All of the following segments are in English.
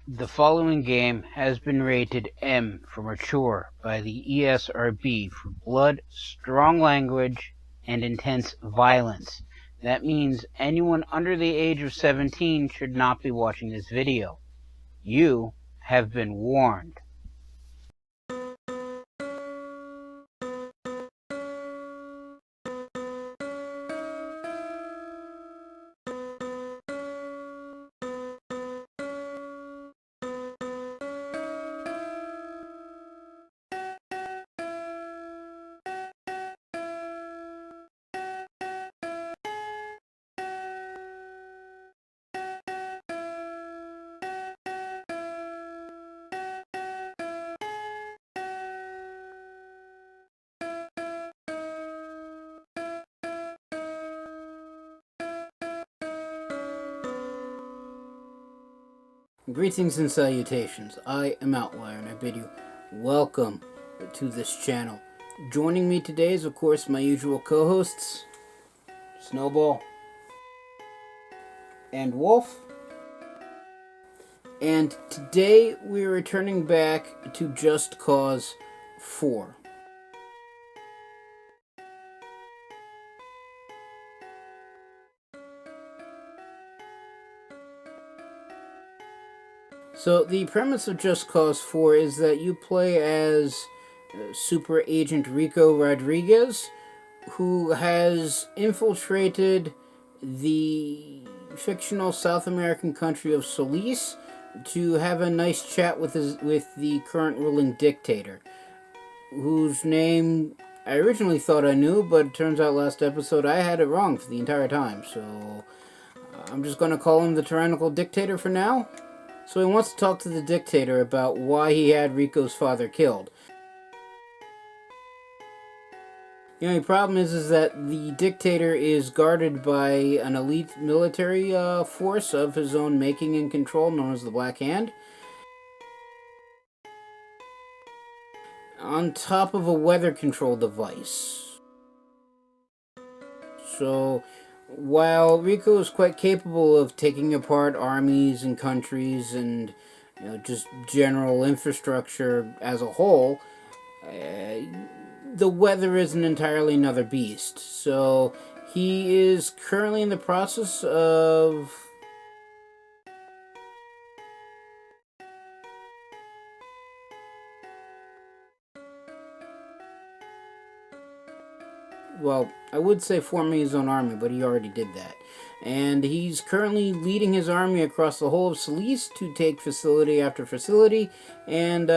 The following game has been rated M for mature by the ESRB for blood, strong language, and intense violence. That means anyone under the age of 17 should not be watching this video. You have been warned. Greetings and salutations. I am Outlier and I bid you welcome to this channel. Joining me today is, of course, my usual co-hosts, Snowball and Wolf. And today we are returning back to Just Cause 4. So the premise of Just Cause 4 is that you play as Super Agent Rico Rodriguez, who has infiltrated the fictional South American country of Solis to have a nice chat with the current ruling dictator, whose name I originally thought I knew, but it turns out last episode I had it wrong for the entire time. So I'm just going to call him the tyrannical dictator for now. So he wants to talk to the dictator about why he had Rico's father killed. The only problem is that the dictator is guarded by an elite military force of his own making and control, known as the Black Hand, on top of a weather control device. So, while Rico is quite capable of taking apart armies and countries and just general infrastructure as a whole, the weather isn't entirely another beast. So he is currently in the process of I would say forming his own army, but he already did that. And he's currently leading his army across the whole of Solis to take facility after facility and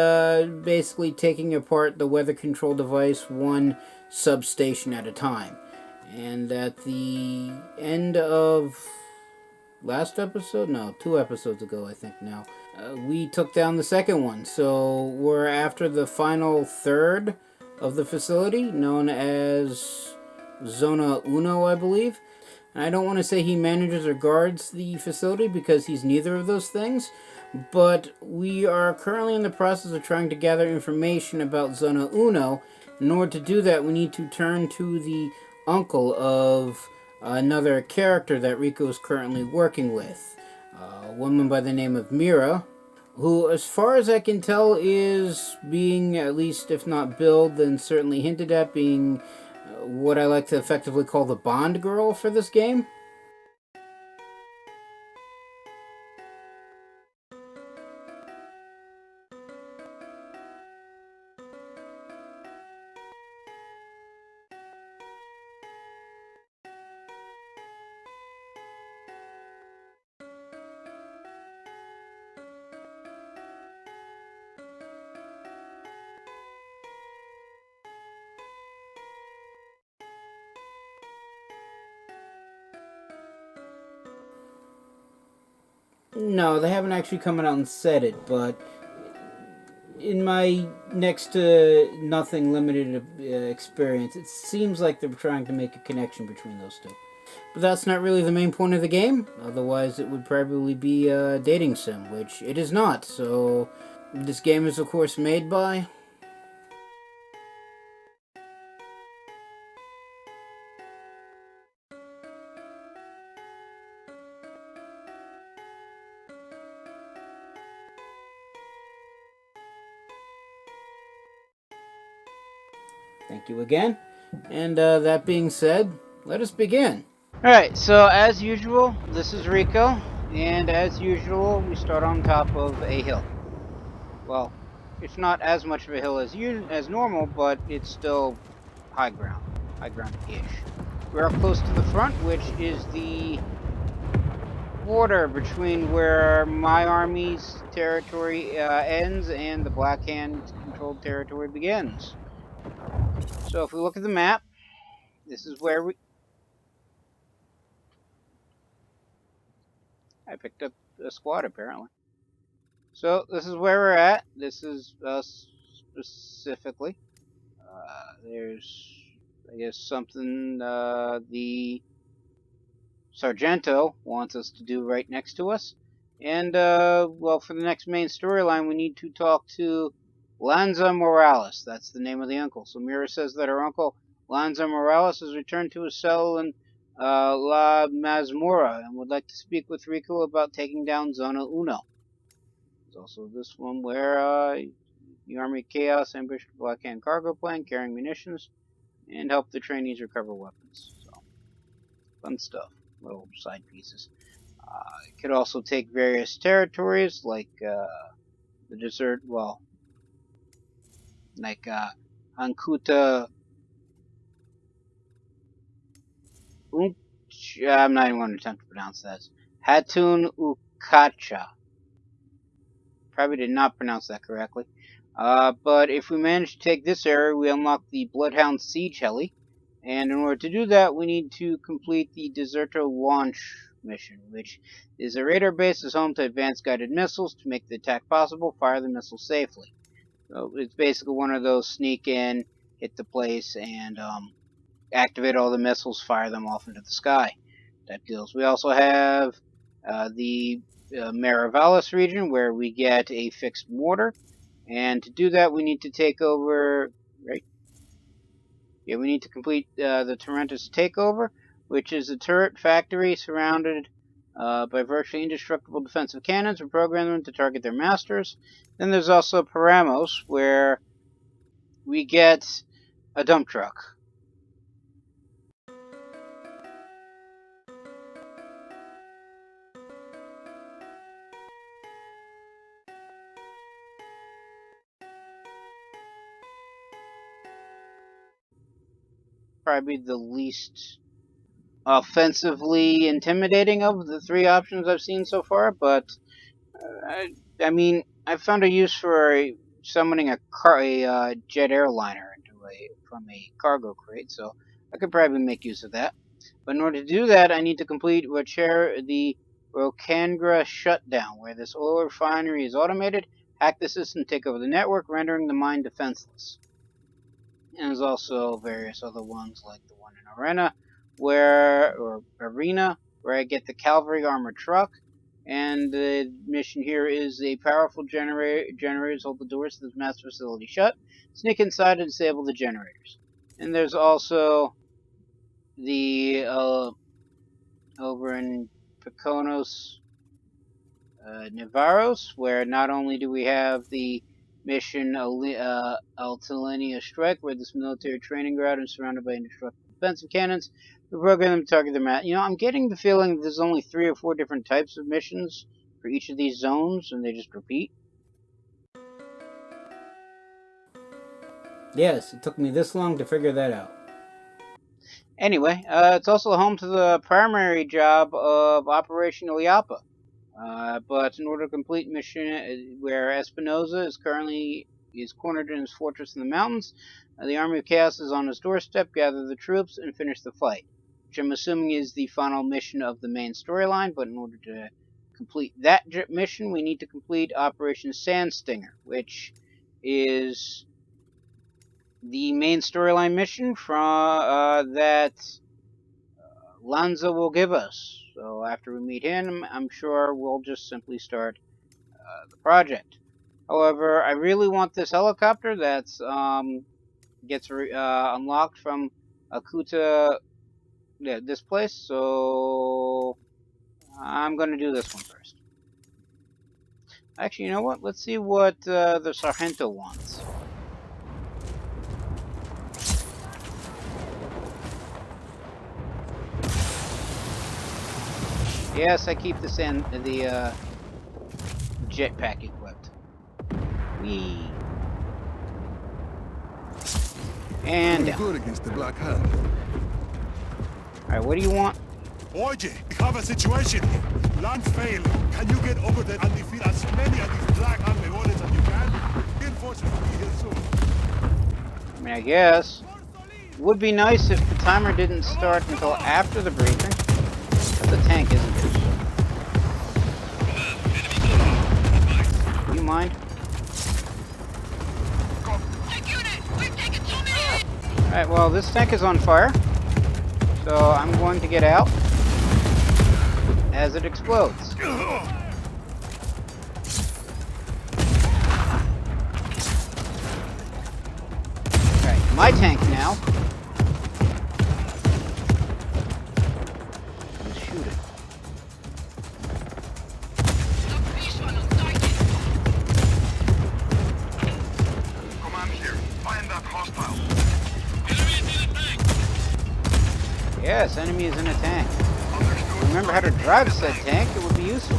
basically taking apart the weather control device one substation at a time. And at the end of last episode? No, 2 episodes ago, I think now. We took down the second one. So we're after the final third of the facility, known as Zona Uno, I believe. And I don't want to say he manages or guards the facility because he's neither of those things. But we are currently in the process of trying to gather information about Zona Uno. In order to do that, we need to turn to the uncle of another character that Rico is currently working with. A woman by the name of Mira, who, as far as I can tell, is being, at least if not billed, then certainly hinted at being what I like to effectively call the Bond girl for this game. No, they haven't actually come out and said it, but in my next to nothing limited experience, it seems like they're trying to make a connection between those two. But that's not really the main point of the game. Otherwise, it would probably be a dating sim, which it is not. So, this game is, of course, made by Thank you again. And that being said, let us begin. Alright, so as usual, this is Rico, and as usual, we start on top of a hill. Well, it's not as much of a hill as normal, but it's still high ground-ish. We are close to the front, which is the border between where my army's territory ends and the Black Hand-controlled territory begins. So if we look at the map, this is where I picked up a squad, apparently. So this is where we're at. This is us specifically. There's, I guess, something the Sargento wants us to do right next to us. And, well, for the next main storyline, we need to talk to Lanza Morales. That's the name of the uncle. So Mira says that her uncle, Lanza Morales, has returned to his cell in La Mazmorra and would like to speak with Rico about taking down Zona Uno. There's also this one where the Army of Chaos ambushed the Black Hand cargo plane carrying munitions and helped the trainees recover weapons. So, fun stuff. Little side pieces. It could also take various territories like the desert, well, like Ankuta. I'm not even going to attempt to pronounce that. Hatun Ukacha. Probably did not pronounce that correctly. But if we manage to take this area, we unlock the Bloodhound Siege Heli. And in order to do that, we need to complete the Deserto launch mission, which is a radar base that's home to advanced guided missiles. To make the attack possible, fire the missile safely. So it's basically one of those sneak in, hit the place, and activate all the missiles, fire them off into the sky type deals. We also have the Marivalis region, where we get a fixed mortar. And to do that, we need to take over, right? Yeah, we need to complete the Torrentus takeover, which is a turret factory surrounded by virtually indestructible defensive cannons. We program them to target their masters. Then there's also Paramos, where we get a dump truck. Probably the least offensively intimidating of the three options I've seen so far, but I mean, I found a use for summoning a jet airliner from a cargo crate, so I could probably make use of that. But in order to do that, I need to complete the Rokangra shutdown, where this oil refinery is automated, hack the system, take over the network, rendering the mine defenseless. And there's also various other ones, like the one in Arena, where I get the cavalry armored truck. And the mission here is a powerful generators hold the doors to this master facility shut. Sneak inside and disable the generators. And there's also the over in Piconos, Navarros, where not only do we have the mission Altalenia Strike, where this military training ground is surrounded by indestructible defensive cannons. We program them to target their mat. I'm getting the feeling there's only 3 or 4 different types of missions for each of these zones, and they just repeat. Yes, it took me this long to figure that out. Anyway, it's also home to the primary job of Operation Iliapa. But in order to complete mission where Espinoza is cornered in his fortress in the mountains, the Army of Chaos is on his doorstep, gather the troops, and finish the fight, which I'm assuming is the final mission of the main storyline. But in order to complete that mission, we need to complete Operation Sandstinger, which is the main storyline mission from that Lanza will give us. So after we meet him, I'm sure we'll just simply start the project. However, I really want this helicopter that's gets unlocked from Akuta, this place. So I'm going to do this one first. Actually, you know what? Let's see what the Sargento wants. Yes, I keep the jetpack equipped. Whee. And Doing down. good against the Black Hand. Alright, what do you want? Oye, we have a situation here. Land failed. Can you get over there and defeat as many of these Black Hand leones as you can? Reinforcements will be here soon. I mean, I guess. It would be nice if the timer didn't start until after the briefing. But the tank isn't here. Do you mind? Alright, well, this tank is on fire. So I'm going to get out as it explodes. Okay, my tank now. Let's shoot it. Command here. Find that hostile. Yes, enemy is in a tank. Remember how to drive said tank, it would be useful.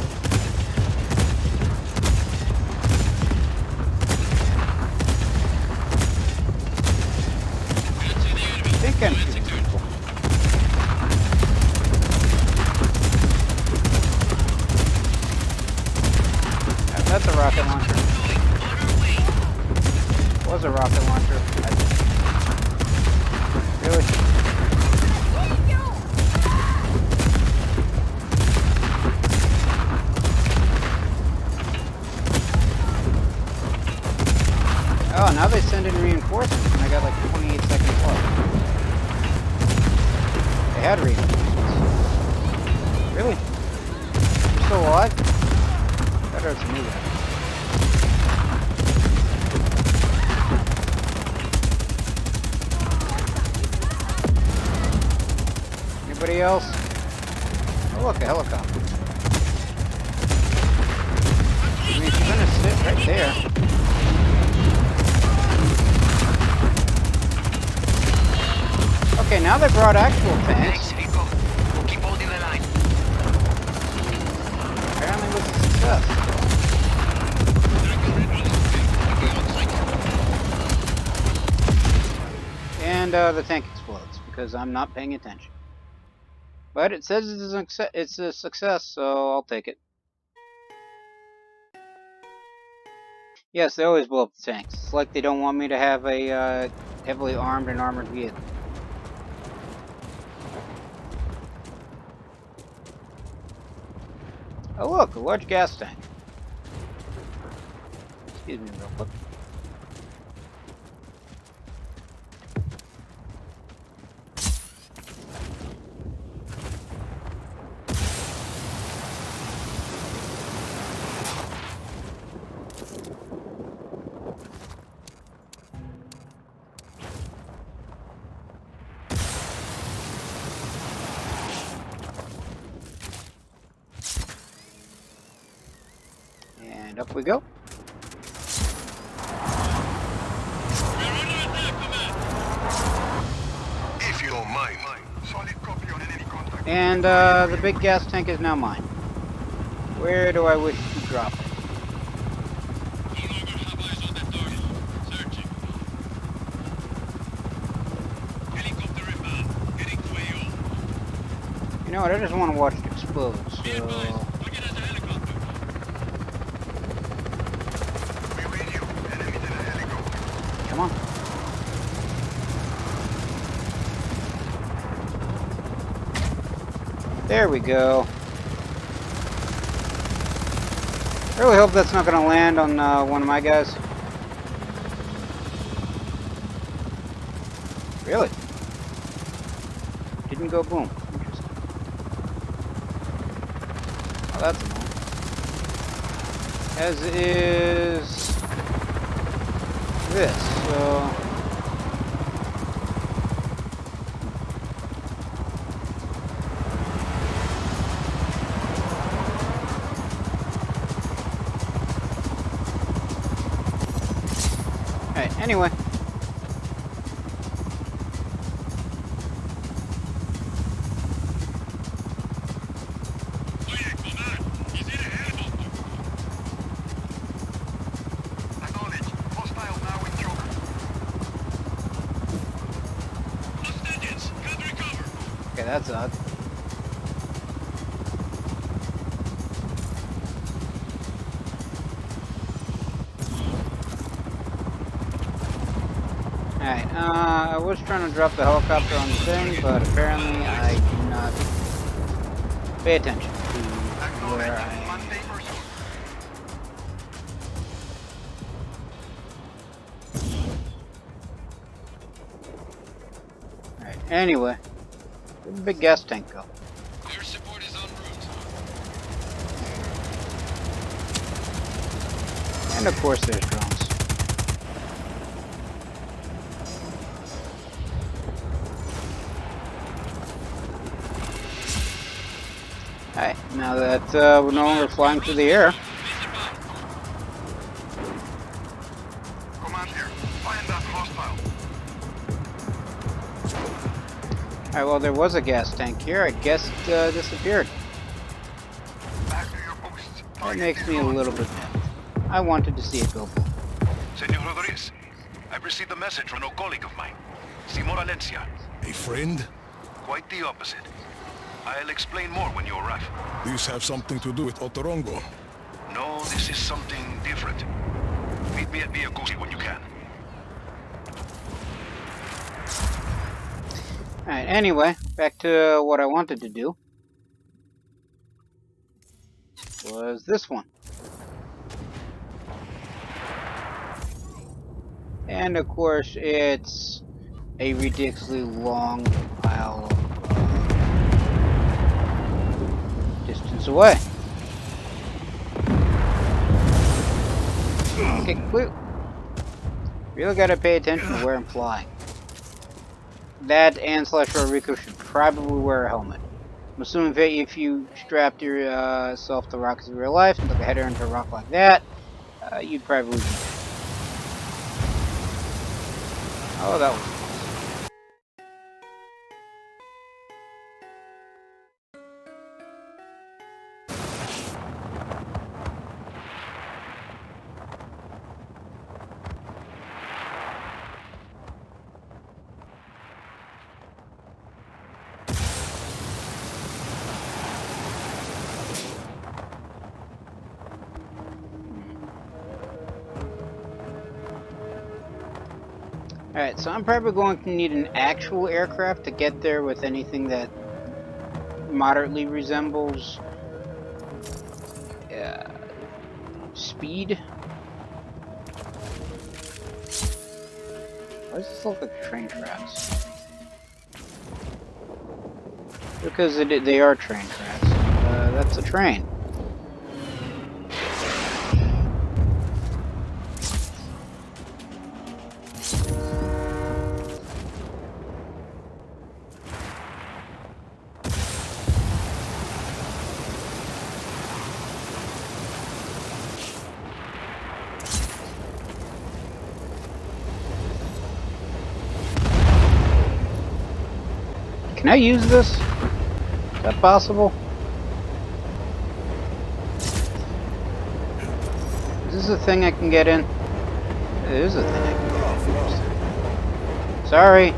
I think I'm shooting people. That's a rocket launcher. Was a rocket launcher. Really? Oh, now they send in reinforcements, and I got like 28 seconds left. They had reinforcements. Really? You're still alive? That hurts me. Anybody else? Oh look, a helicopter. I mean, if you're gonna sit right there. Okay, now they brought actual tanks. We'll keep holding the line. Apparently it was a success. And the tank explodes because I'm not paying attention. But it says it's a success, so I'll take it. Yes, they always blow up the tanks. It's like they don't want me to have a heavily armed and armored vehicle. Oh look, a large gas tank. Excuse me real quick. And up we go. If you don't mind. Solid copy on enemy contact. And the big gas tank is now mine. Where do I wish to drop it? You know what, I just want to watch it explode, so... Come on. There we go. I really hope that's not going to land on one of my guys. Really? Didn't go boom. Interesting. Oh, that's annoying. As is this, so... Alright, anyway. that's odd. Alright, I was trying to drop the helicopter on the thing, but apparently I do not pay attention to where I am. Alright, anyway, where'd the big gas tank go? Your support is en route. And of course there's drones. Alright, now that we're no longer flying through the air. Command here. Find that hostile. Alright, well there was a gas tank here. I guess it disappeared. Back to your posts. That makes me a little bit mad. I wanted to see it go boom. Senor Rodriguez, I've received a message from a colleague of mine, Simon Valencia. A friend? Quite the opposite. I'll explain more when you arrive. This have something to do with Otorongo. No, this is something different. Meet me at Viacusi when you can. Alright, anyway, back to what I wanted to do. Was this one. And of course, it's a ridiculously long pile of distance away. Okay, really gotta pay attention to where I'm flying. That and /Rico should probably wear a helmet. I'm assuming that if you strapped yourself to rockets in real life and took a header into a rock like that, you'd probably be dead. Oh, that was close. Alright, so I'm probably going to need an actual aircraft to get there with anything that moderately resembles speed. Why does this look like train tracks? Because they are train tracks. That's a train. Can I use this? Is that possible? Is this a thing I can get in? It is a thing I can get in. Sorry. It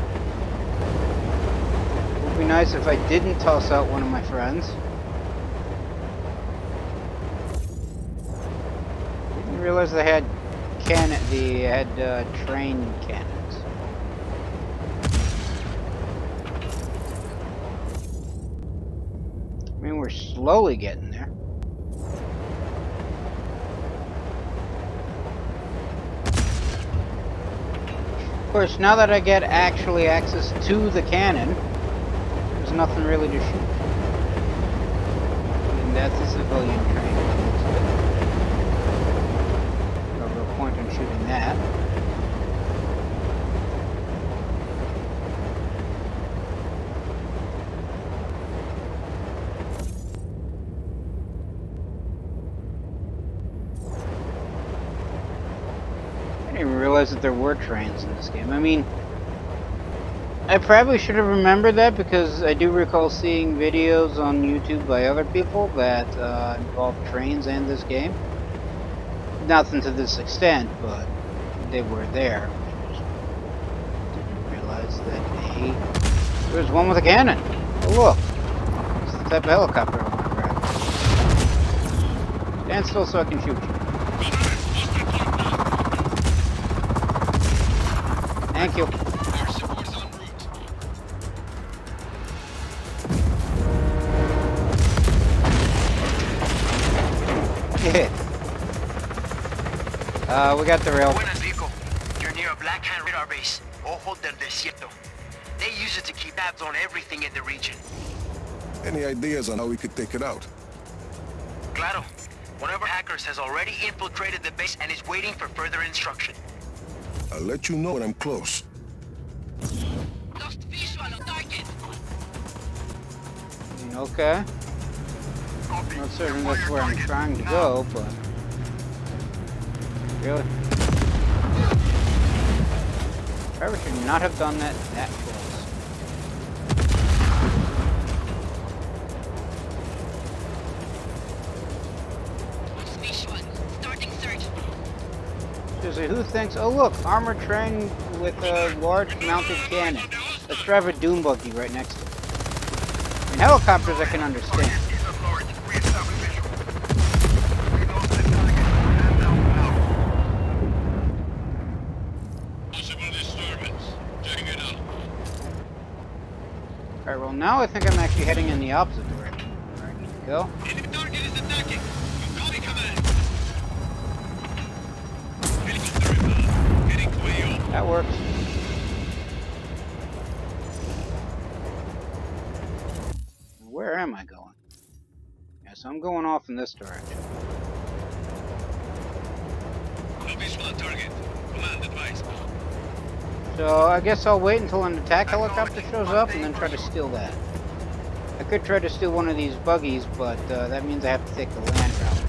would be nice if I didn't toss out one of my friends. Didn't realize they had train cannons. I mean, we're slowly getting there. Of course, now that I get actually access to the cannon, there's nothing really to shoot. And that's a civilian train. No real point in shooting that. I didn't even realize that there were trains in this game. I mean, I probably should have remembered that because I do recall seeing videos on YouTube by other people that involve trains and this game. Nothing to this extent, but they were there. I just didn't realize that there was one with a cannon. Oh look! It's the type of helicopter I want to grab. Stand still so I can shoot you. Thank you. Air support is en route. We got the rail. Buenas, Rico. You're near a Black Hand radar base, Ojo del Desierto. They use it to keep tabs on everything in the region. Any ideas on how we could take it out? Claro. One of our hackers has already infiltrated the base and is waiting for further instruction. I'll let you know when I'm close. Lost visual on target. Okay. Not certain that's where I'm trying to go, but... Really? Trevor should not have done that close. Lost visual. Starting search. Seriously, who thinks, oh look, armored train with a large mounted cannon. Let's drive a dune buggy right next to it. I mean, helicopters I can understand. Possible disturbance. Checking it out. Alright, well now I think I'm actually heading in the opposite direction. Alright, go. Enemy target is attacking. You copy command. Helicopter inbound. Heading to AO. That works. Where am I going? Yes, I'm going off in this direction. No visual on target. Command advised. So I guess I'll wait until an attack helicopter shows up and then try to steal that. I could try to steal one of these buggies, but that means I have to take the land route.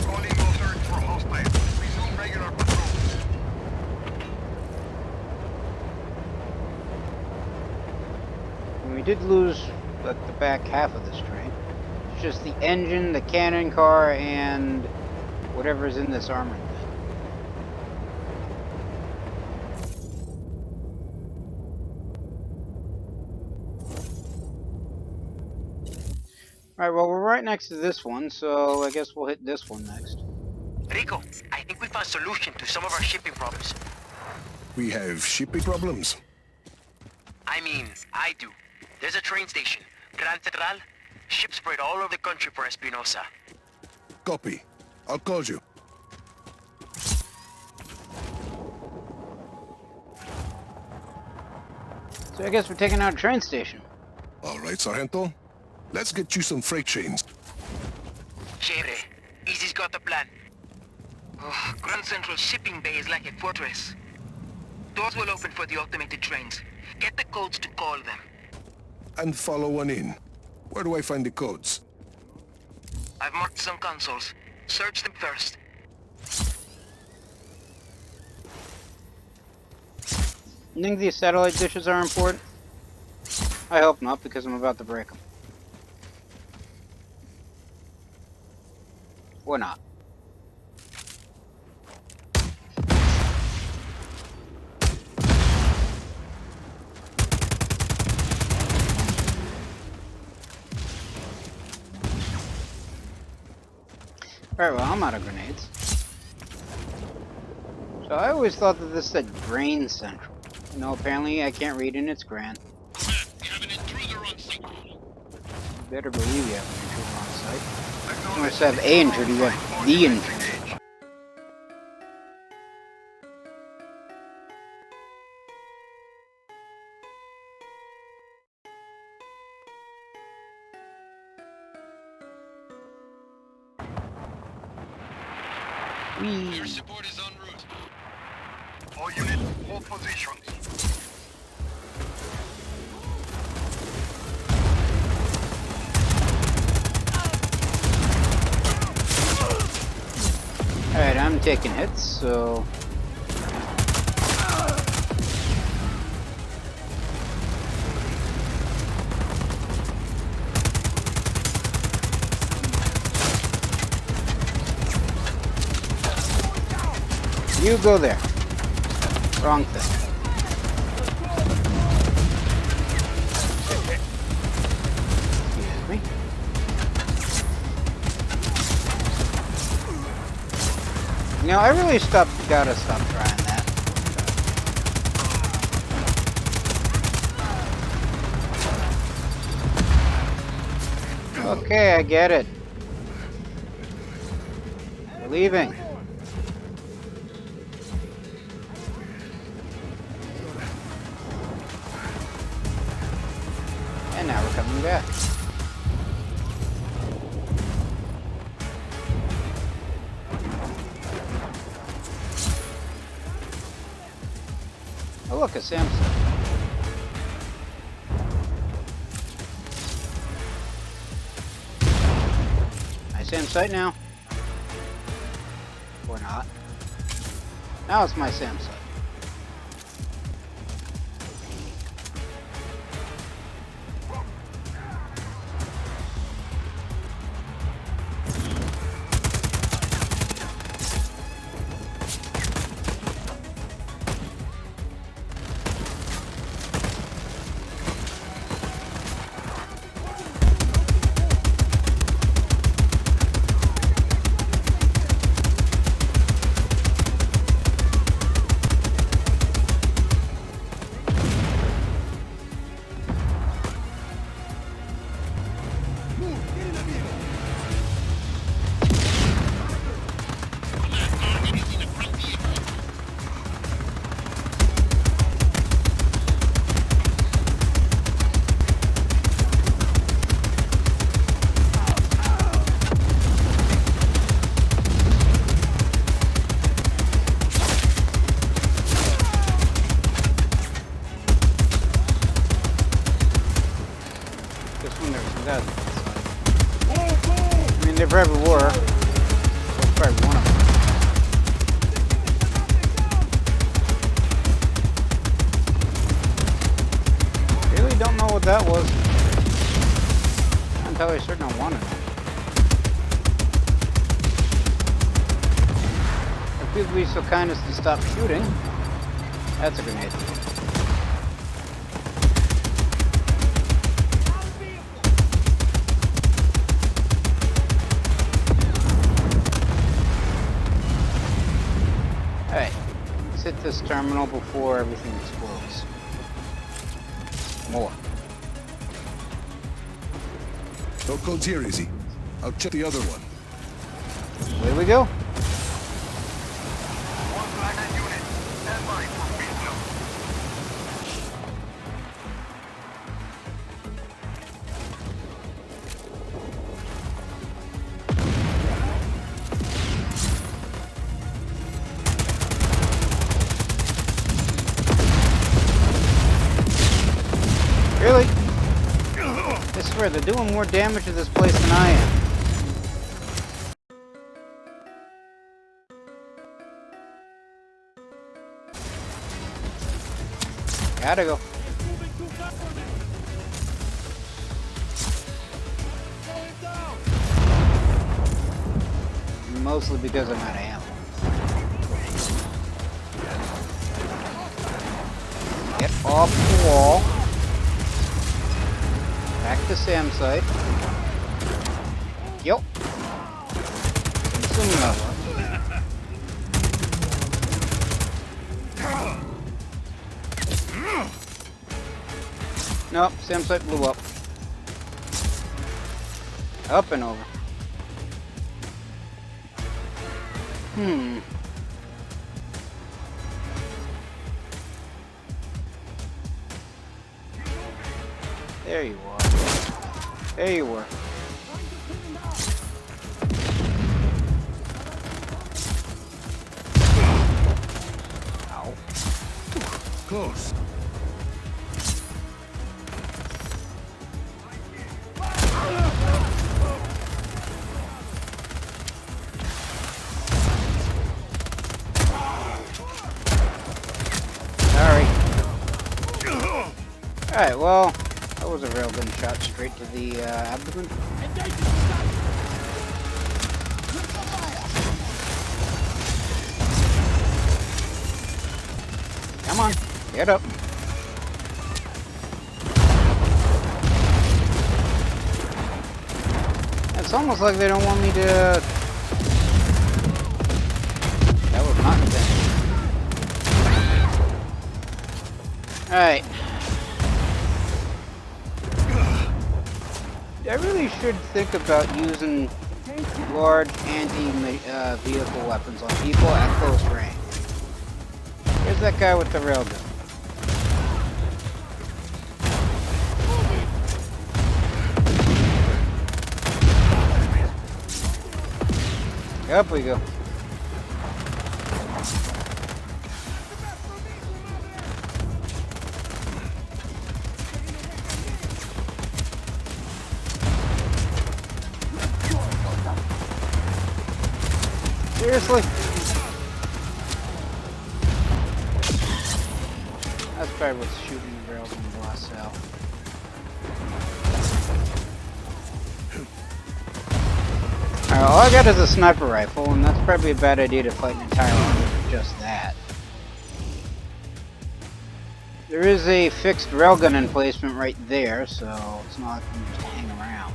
Calling all search for hostiles. Resume regular patrols. And we did lose like the back half of this train. It's just the engine, the cannon car, and whatever's in this armored thing. Alright, well we're right next to this one, so I guess we'll hit this one next. Rico, I think we found a solution to some of our shipping problems. We have shipping problems. I mean, I do. There's a train station, Gran Central. Ships spread all over the country for Espinosa. Copy. I'll call you. So I guess we're taking out a train station. All right, Sargento. Let's get you some freight trains. Chévere. Easy's got the plan. Oh, Grand Central shipping bay is like a fortress. Doors will open for the automated trains. Get the codes to call them. And follow one in. Where do I find the codes? I've marked some consoles. Search them first. You think these satellite dishes are important? I hope not, because I'm about to break them. Or not. Alright, well, I'm out of grenades. So I always thought that this said Grain Central. No, apparently I can't read and it's Gran. Command, we have an intruder on site. You better believe you have an intruder on site. You must have a intruder, you have the intruder. Air support is en route. All units, hold positions. Alright, I'm taking hits, so... You go there. Wrong thing. You know, I really gotta stop trying that. Okay, I get it. We're leaving. And now we're coming back. Oh look, a Samsung. I Sam site now. Or not. Now it's my Sam site. I mean, they probably were. Well, probably one of them. Really don't know what that was. I'm entirely certain I wanted it. If you'd be so kind as to stop shooting. That's a grenade. Hit this terminal before everything explodes. More. Don't go here, Easy. I'll check the other one. Away we go. One flanker unit. Stand by for pistol. Really? I swear, they're doing more damage to this place than I am. Gotta go. Mostly because I'm out of ammo. Get off the wall. Back to Sam site. Yep. Assuming that works. Nope, Sam site blew up. Up and over. There you are. There you were. Ow. Close. Sorry. Alright, well, that was a railgun shot straight to the abdomen. Come on, get up. It's almost like they don't want me to Alright. I really should think about using large anti-vehicle weapons on people at close range. Here's that guy with the railgun. Up we go. Seriously? That's probably what's shooting the rails in the last cell. Alright, all I got is a sniper rifle, and that's probably a bad idea to fight an entire army with just that. There is a fixed railgun emplacement right there, so it's not like we can just hang around.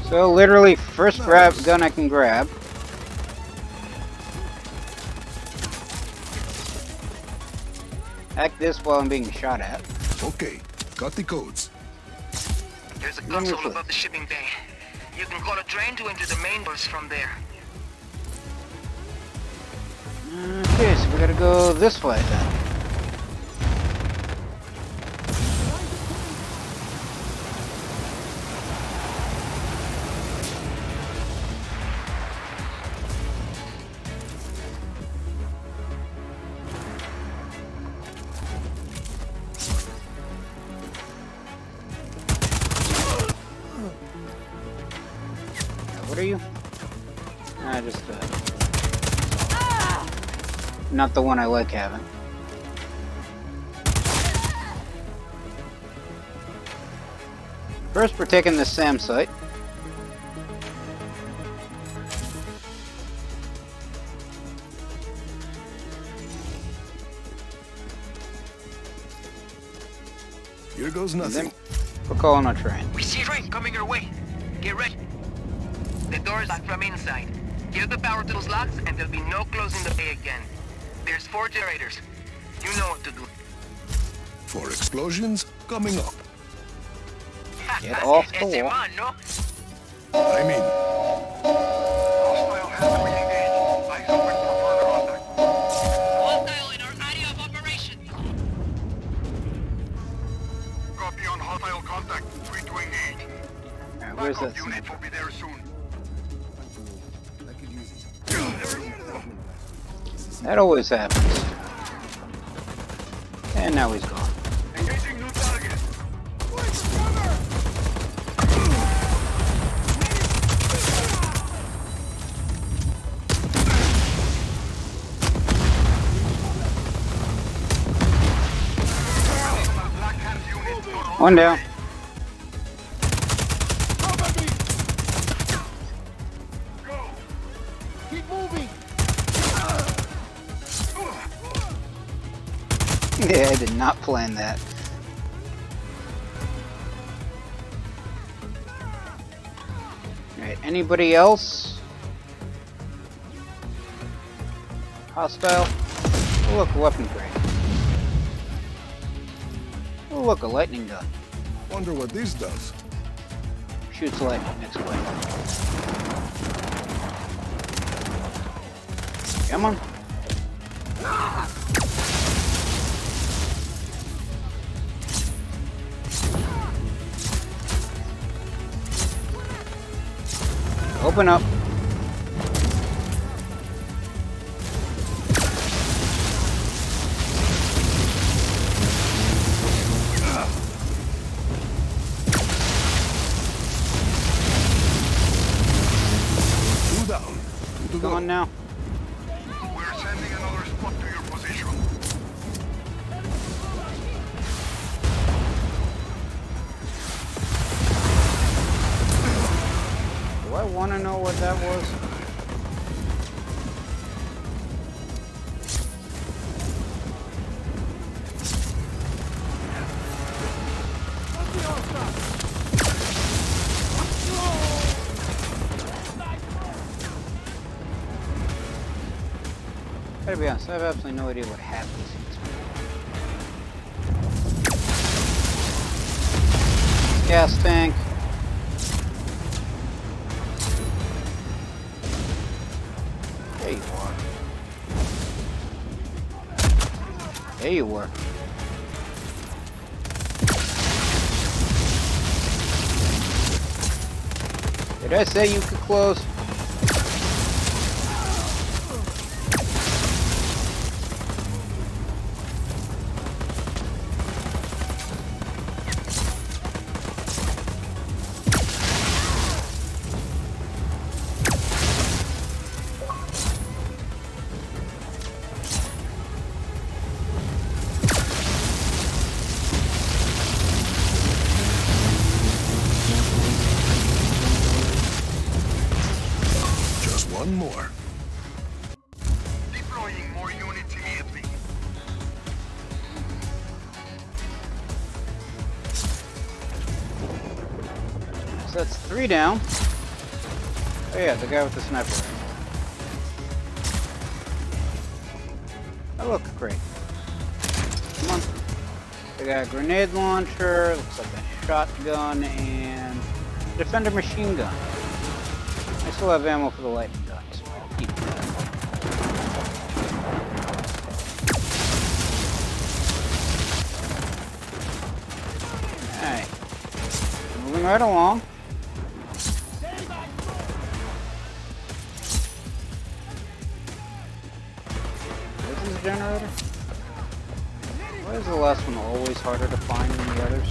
So literally, first gun I can grab. Hack this while I'm being shot at. Okay, got the codes. There's a console above the shipping bay. You can call a train to enter the main doors from there. Okay, so we gotta go this way then. What are you? Just not the one I like having. First, we're taking this SAM site. Here goes nothing. We're calling a train. We see a train coming your way. Get ready. The doors lock from inside. Give the power to those locks and there'll be no closing the bay again. There's 4 generators. You know what to do. 4 explosions coming up. Get off the Ese wall. man, no? I'm in. Hostile has been engaged. Eyes open for further contact. Hostile in our area of operation. Copy on hostile contact. Free to engage. Alright, where's Backup that unit sniper? will be there soon. That always happens. And now he's gone. Engaging new target. Black Hat unit. One down. Go. Keep moving. Yeah, I did not plan that. Alright, anybody else? Hostile? Oh, look, a weapon crate. Oh, look, a lightning gun. Wonder what this does. Shoots lightning next way. Come on. Open up. Two down. Good to Come go. on now. We're sending another squad to your position. Do I want to know what that was? Gotta be honest, I have absolutely no idea what half these things are. Gas tank. There you are. There you were. Did I say you could close? One more. Deploying more units immediately. So that's 3 down. Oh yeah, the guy with the sniper rifle. Oh look, great. Come on. They got a grenade launcher, looks like a shotgun, and defender machine gun. I still have ammo for the lightning gun, so I'll keep that. Alright. Moving right along. This is a generator? Why is the last one always harder to find than the others?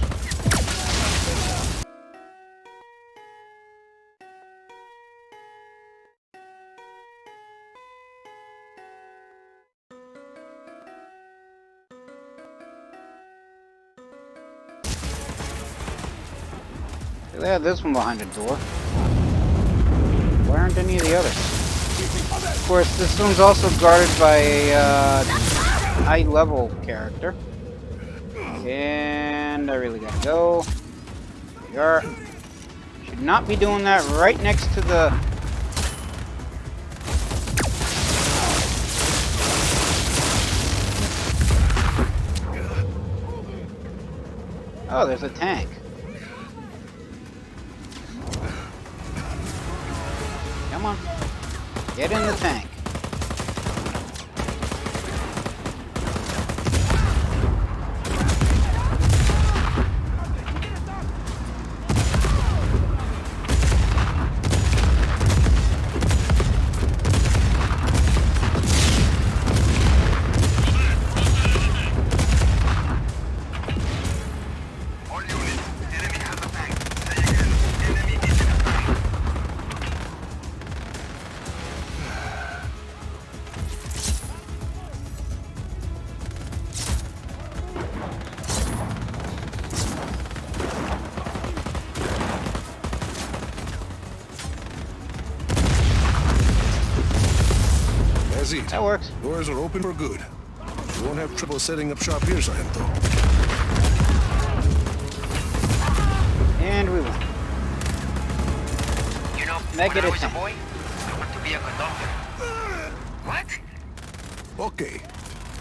They had this one behind a door. Why aren't any of the others? Of course, this one's also guarded by a high-level character. And I really gotta go. There we are. Should not be doing that right next to the... Oh, there's a tank. Come on. Get in the tank. All units, enemy has a tank. Say again, enemy is in a tank. That's it. That works. Doors are open for good. You won't have trouble setting up shop here, Sargento. And we won. You know, Negative when I was a 10. boy, I wanted to be a conductor. What? Okay.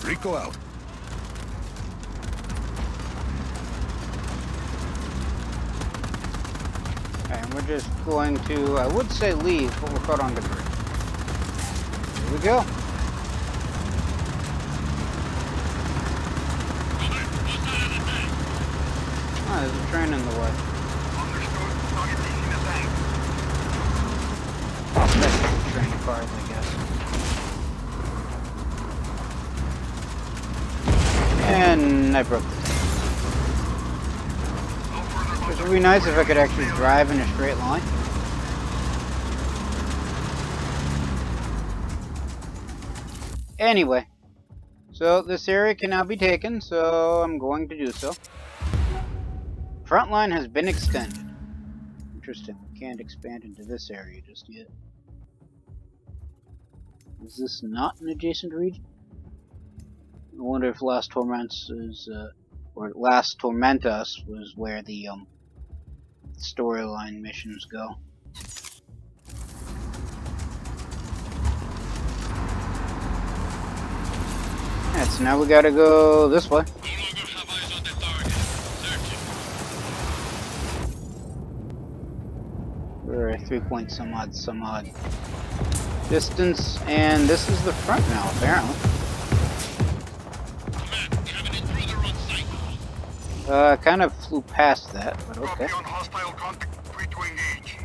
Rico out. And we're just going to, I would say leave, but we're caught on debris. Here we go. Oh, there's a train in the way. Understood. Target is in a tank. That's train cars, I guess. And I broke the tank. It would be nice if I could actually drive in a straight line. Anyway, so this area can now be taken, so I'm going to do so. Front line has been extended. Interesting, we can't expand into this area just yet. Is this not an adjacent region? I wonder if Last Torments is, or Last Tormentus was where the storyline missions go. Alright, so now we gotta go this way. No longer have eyes on the target. Searching. We're 3 point some odd distance, and this is the front now, apparently. Command, we have an intruder on site. I kind of flew past that, but okay. Copy on hostile contact. Free to engage.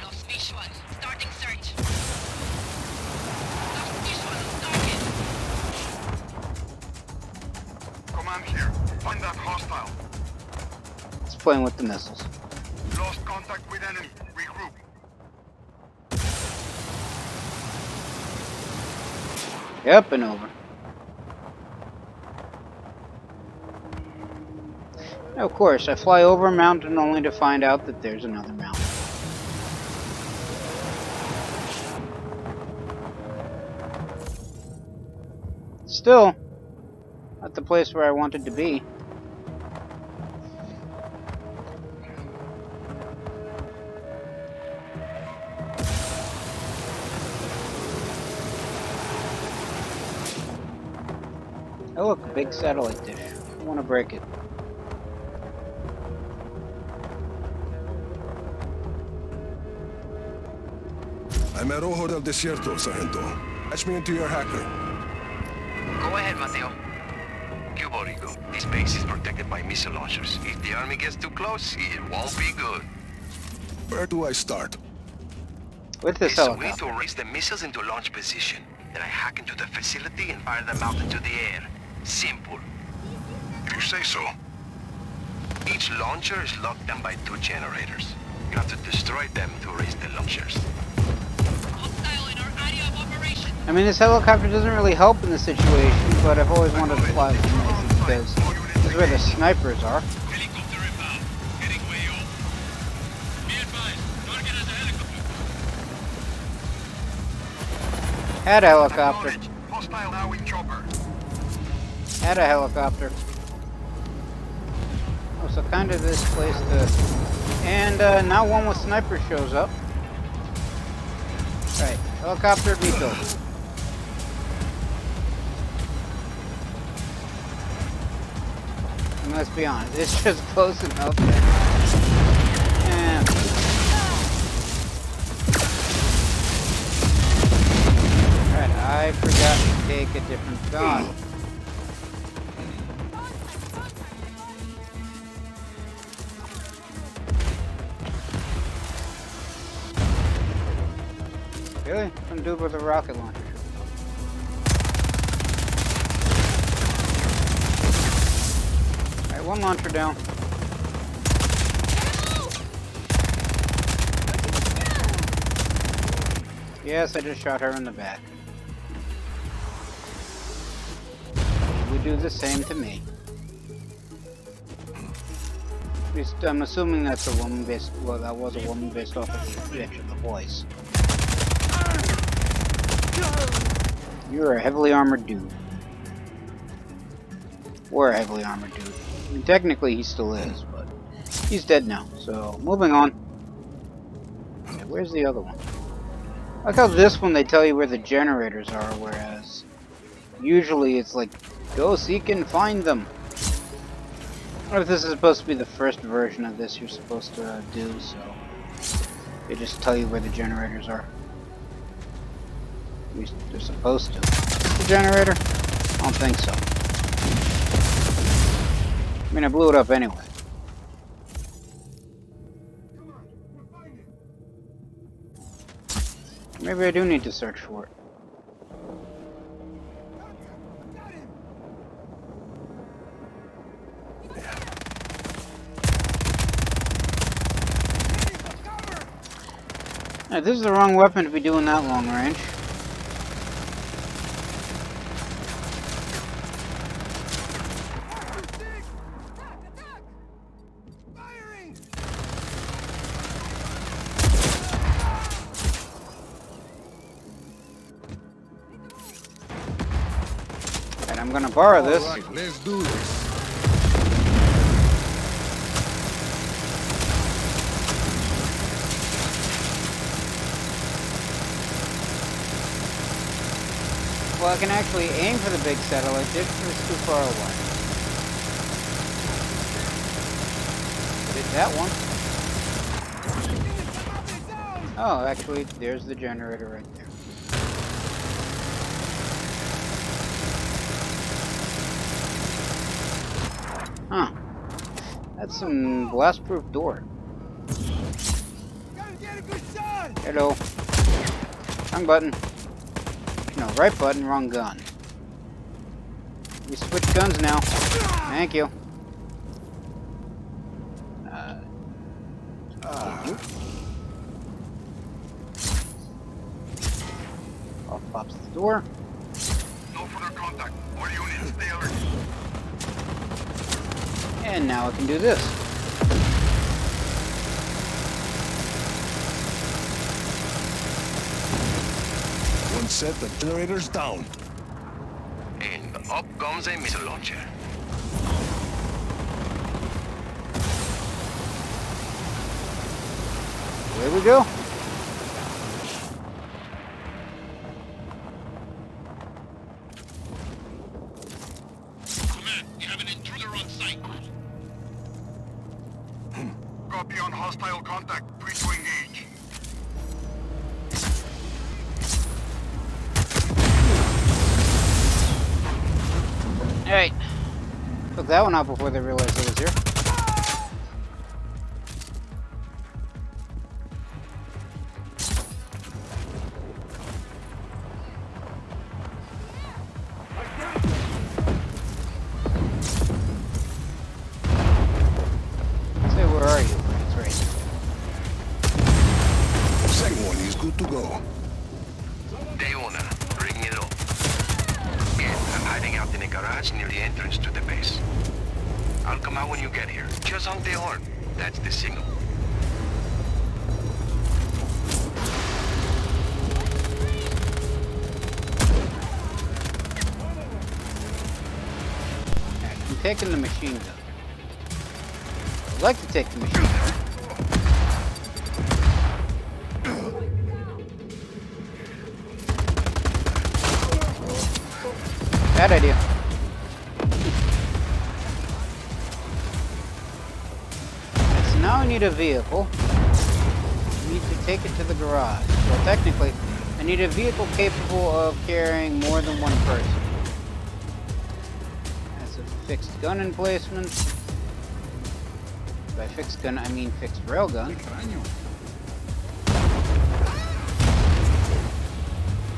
Lost visual. Starting search. Lost visual on target. Command here. Find that hostile. It's playing with the missiles. Lost contact with enemy. Regroup. Yep, and over. Now, of course, I fly over a mountain only to find out that there's another mountain. Still, not the place where I wanted to be. Oh look, big satellite dish. I want to break it. I'm at Ojo del Desierto, Sargento. Patch me into your hacker. Go ahead, Mateo. Cuba Rico. This base is protected by missile launchers. If the army gets too close, it won't be good. Where do I start? With this So we need helicopter. to raise the missiles into launch position. Then I hack into the facility and fire them out into the air. Simple. If you say so. Each launcher is locked down by 2 generators. You have to destroy them to raise the launchers. Hostile in our area of operation. I mean, this helicopter doesn't really help in the situation, but I've always wanted to fly this because this is where the snipers are. Helicopter inbound. Heading way over. Be advised, target has a helicopter. Had a helicopter. Acknowledged. Hostile now in chopper. Had a helicopter. Oh, so kind of this place to... And now one with sniper shows up. Right, helicopter refilled. And let's be honest, it's just close enough that... Yeah. Alright, I forgot to take a different gun. Really? Some dude with a rocket launcher. Alright, one launcher down. Yes, I just shot her in the back. Would do the same to me. At least I'm assuming that's a woman based. Well, that was a woman based off of the pitch of the voice. You're a heavily armored dude. Or a heavily armored dude. I mean, technically he still is, but he's dead now. So, moving on. Okay, where's the other one? I like how this one they tell you where the generators are, whereas usually it's like, go seek and find them. I wonder if this is supposed to be the first version of this you're supposed to do, so they just tell you where the generators are. At least they're supposed to. The generator? I don't think so. I mean, I blew it up anyway. Maybe I do need to search for it. Now, this is the wrong weapon to be doing that long range. And I'm gonna borrow this. All right, let's do this. I can actually aim for the big satellite dish, but it's too far away. Hit that one. Oh, actually, there's the generator right there. Huh. That's some blast-proof door. Hello. Wrong button. No, right button, wrong gun. We switch guns now. Thank you. Off pops the door. No further contact. All units, stay alert. And now I can do this. One set of generators down. And up comes a missile launcher. Away we go. Command, we have an intruder on site. Copy on hostile contact. Free to engage. Alright. Took that one out before they realized it was here. Say, where are you? It's right. Second one is good to go. Day owner, bring it up. Yeah, I'm hiding out in a garage near the entrance to the base. I'll come out when you get here. Just honk the horn. That's the signal. Alright, I'm taking the machine gun. I'd like to take the machine gun. Bad idea. So now I need a vehicle. I need to take it to the garage. Well, technically, I need a vehicle capable of carrying more than one person. That's a fixed gun emplacement. By fixed gun, I mean fixed railgun.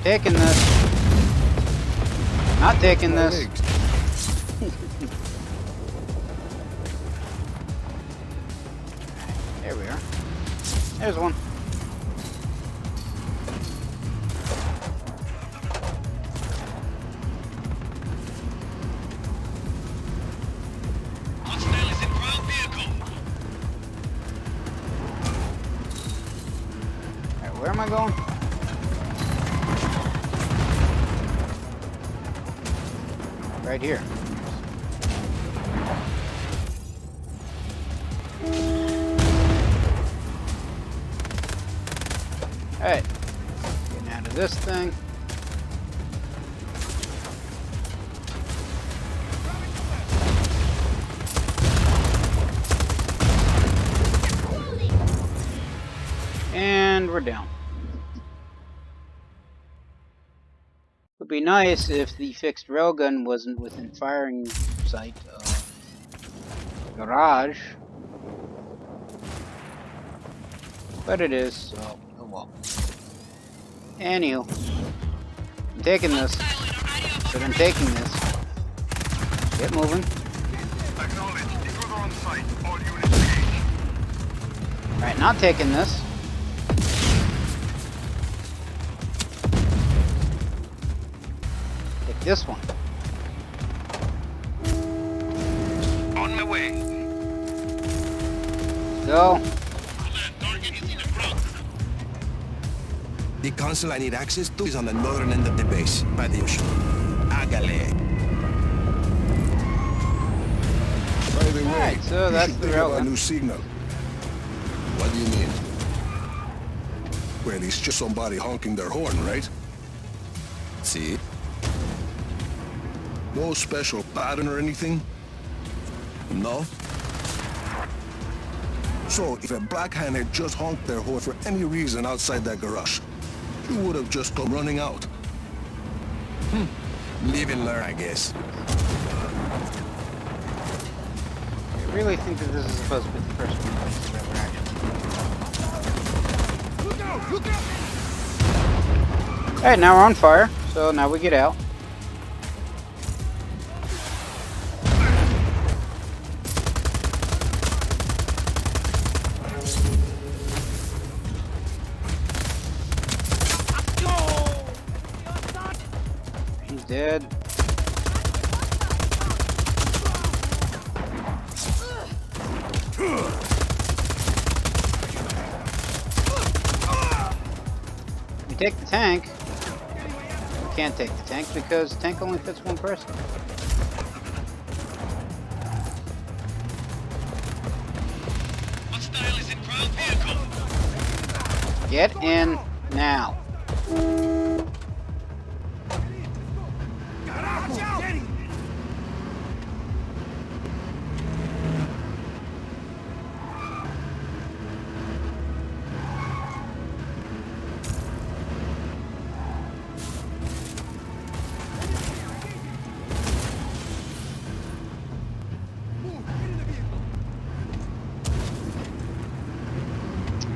Taking this. Not taking this. There we are. There's one. Hostile is in ground vehicle. Alright, where am I going? Right here. Alright. Getting out of this thing. And we're down. Would be nice if the fixed railgun wasn't within firing sight of garage, but it is, so oh well. Anywho, I'm taking this, but I'm taking this. Get moving. Acknowledge. Intruder on site. All units engage. Alright, not taking this. Take this one. On my way. Go. Command, target is in the front. The console I need access to is on the northern end of the base, by the ocean. Hágale. By the way, Alright, so you that's should the pick up a railgun. new signal. What do you mean? Well, it's just somebody honking their horn, right? See? No special pattern or anything? No? So, if a black hand had just honked their horn for any reason outside that garage, you would have just come running out. Live and learn, I guess. I really think that this is supposed to be the first one that we're actually... Look out! Look out! Alright, now we're on fire, so now we get out. He's dead. We take the tank. We can't take the tank because the tank only fits one person. Hostile is in ground vehicle. Get in now.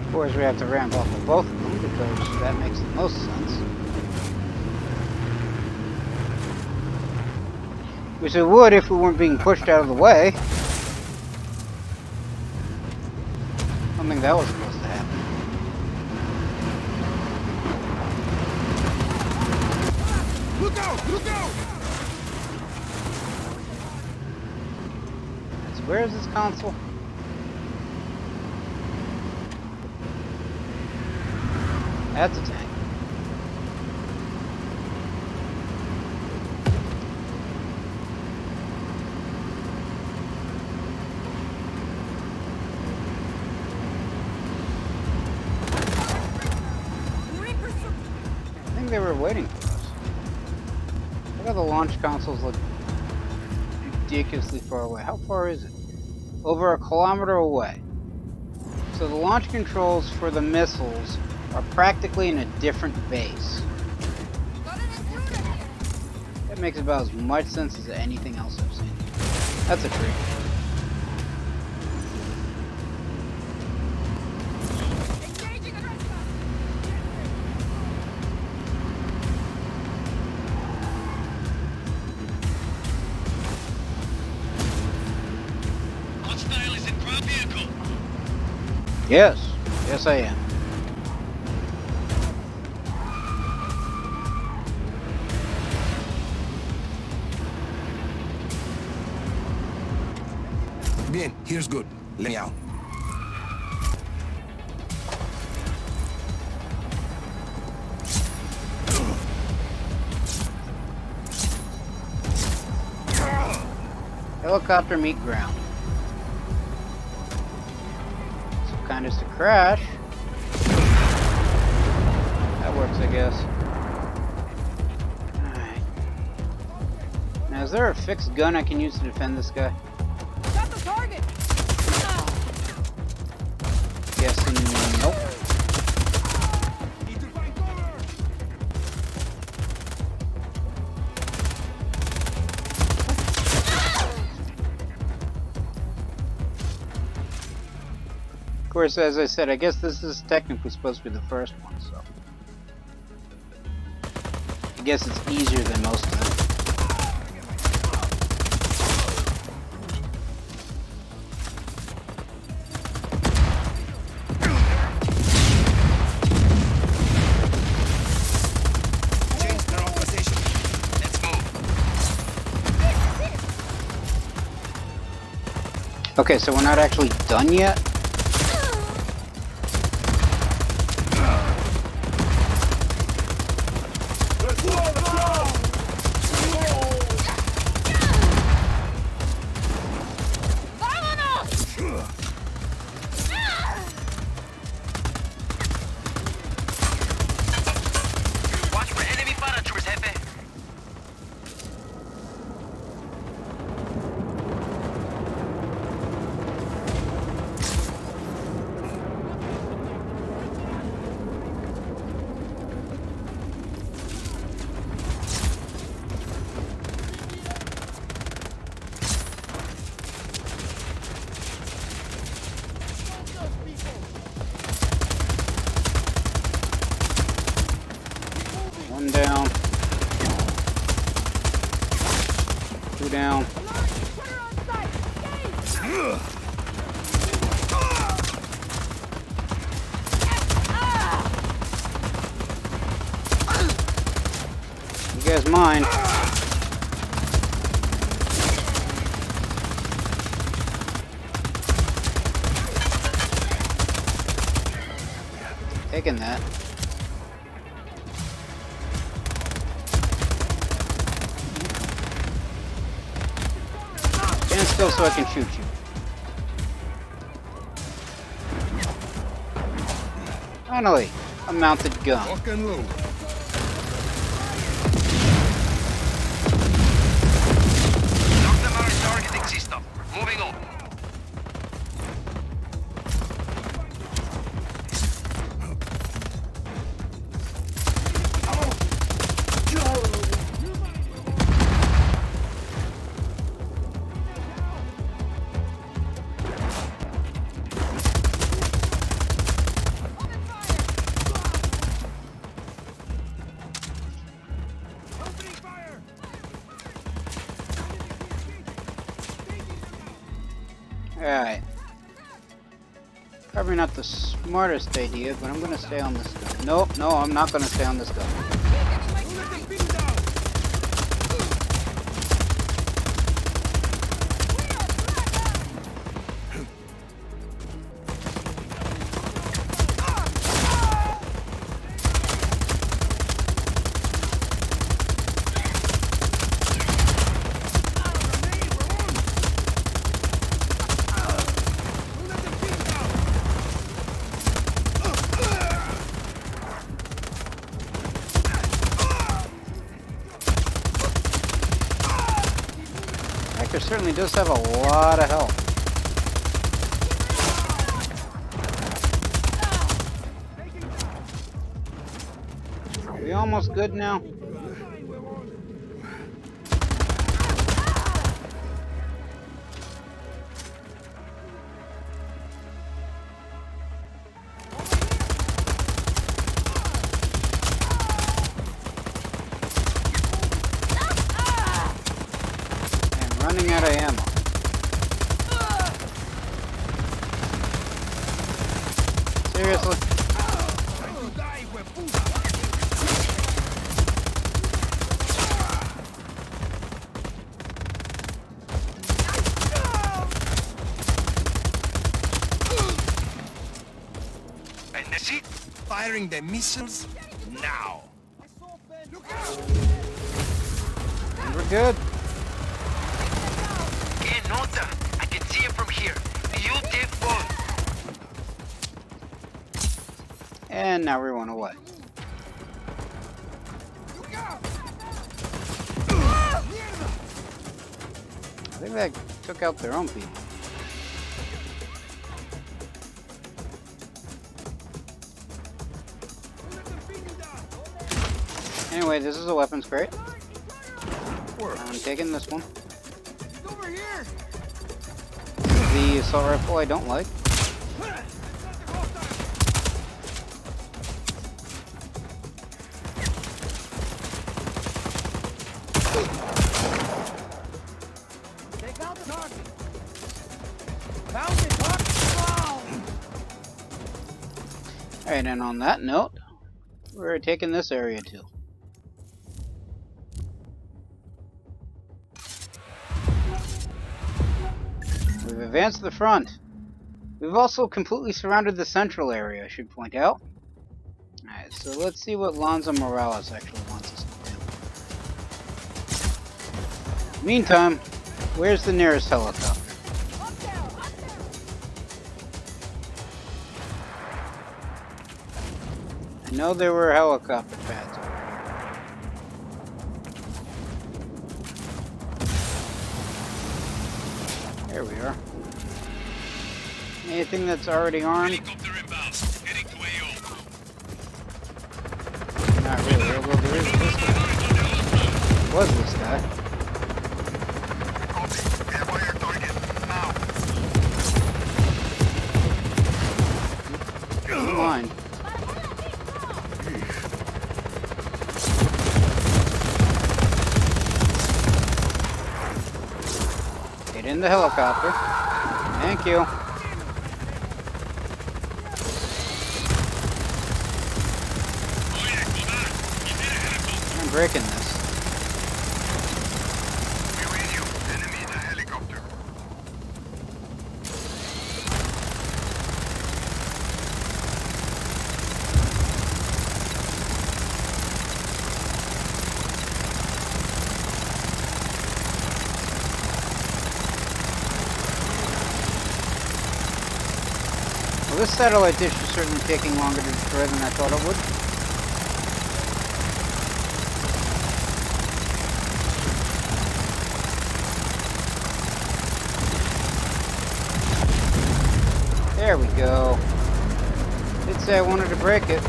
Of course, we have to ramp off of both of them because that makes the most sense. Which it would if we weren't being pushed out of the way. I don't think that was supposed to happen. Look out! Look out! So where is this console? That's a tank. I think they were waiting for us. Look how the launch consoles look ridiculously far away. How far is it? Over 1 kilometer away. So the launch controls for the missiles are practically in a different base. That makes about as much sense as anything else I've seen. That's a tree. Hostile is in ground vehicle. Yes. Yes, I am. Bien, here's good. Let me out. Helicopter meet ground. Some kind is to crash. That works, I guess. Alright. Now, is there a fixed gun I can use to defend this guy? Got the target! Guessing nope. Need to find cover! Of course, as I said, I guess this is technically supposed to be the first one, so... I guess it's easier than most of them. Change their authorization. Let's move. Okay, so we're not actually done yet? Let's go! Let's go! Watch for enemy paratroopers, Jefe. down. Alert! Put her on sight! Engage! You guys mind? Taking that. Stand still so I can shoot you. Finally, a mounted gun. Lock and load. Knock them out of targeting system. Moving on. Alright. Probably not the smartest idea, but I'm gonna stay on this gun. Nope, no, I'm not gonna stay on this gun. Actor certainly does have a lot of health. Are we almost good now? Running out of ammo. Seriously? And that's it. Firing the missiles now. And we're good. Nota, I can see it from here. Beautiful. And now we run away. I think they took out their own people. Anyway, this is a weapons crate. I'm taking this one. The assault rifle I don't like. They found the target. Found it, target. Alright, and on that note, we're taking this area too. We've advanced to the front. We've also completely surrounded the central area, I should point out. Alright, so let's see what Lonzo Morales actually wants us to do. Meantime, where's the nearest helicopter? I know there were helicopter pads over here. There we are. Anything that's already armed? Helicopter inbound. Heading to AO. Not really, although there is this guy. Was this guy. Fire target now. Never mind. Send a helicopter. Thank you. I'm breaking this. We're with you. Enemy in a helicopter. Well, this satellite dish is certainly taking longer to destroy than I thought it would. There we go. Did say I wanted to break it.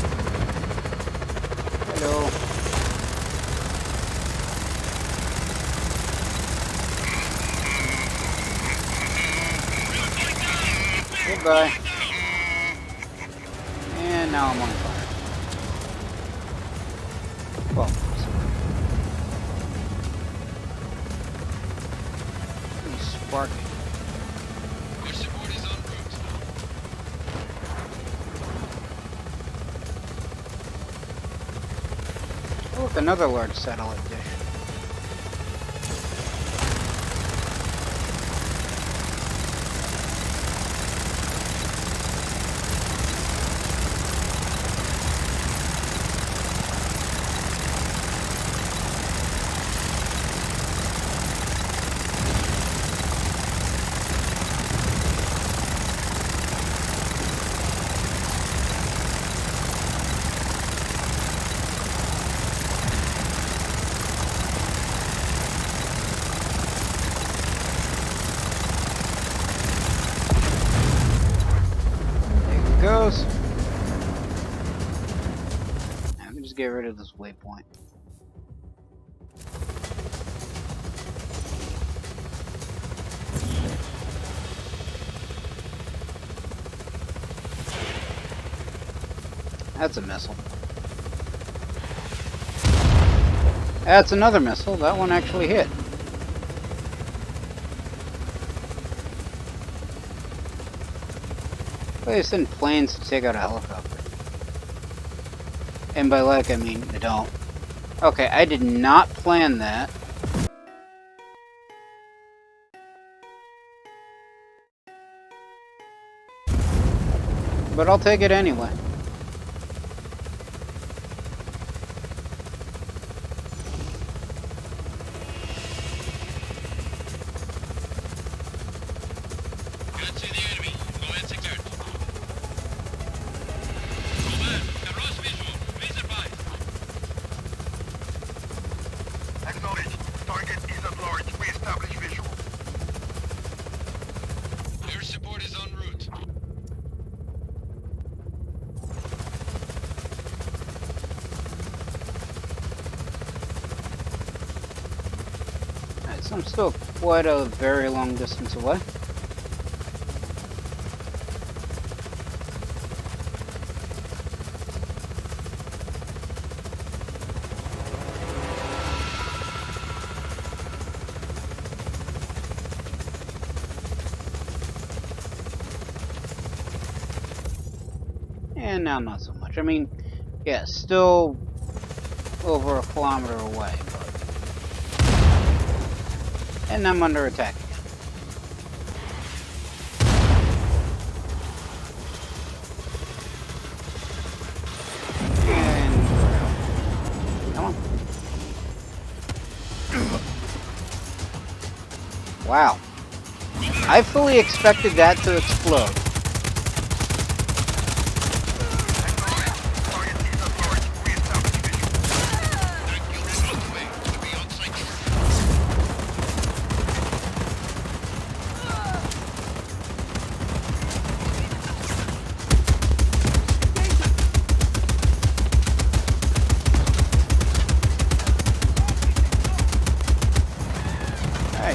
Hello. Goodbye. And now I'm on fire. Well, sparking. Your support is en route. Oh, look, another large satellite dish. Goes. Let me just get rid of this waypoint. That's a missile. That's another missile. That one actually hit. They send planes to take out a helicopter. And by like, I mean they don't. Okay, I did not plan that. But I'll take it anyway. Can't see the enemy. Go ahead, sector. Command, Carros visual. Please advise. Acknowledge. Target is at large. We establish visual. Your support is en route. Alright, so I'm still quite a very long distance away. And now not so much. I mean, yeah, still over a kilometer away, but... And I'm under attack again. And... Come on. Wow. I fully expected that to explode.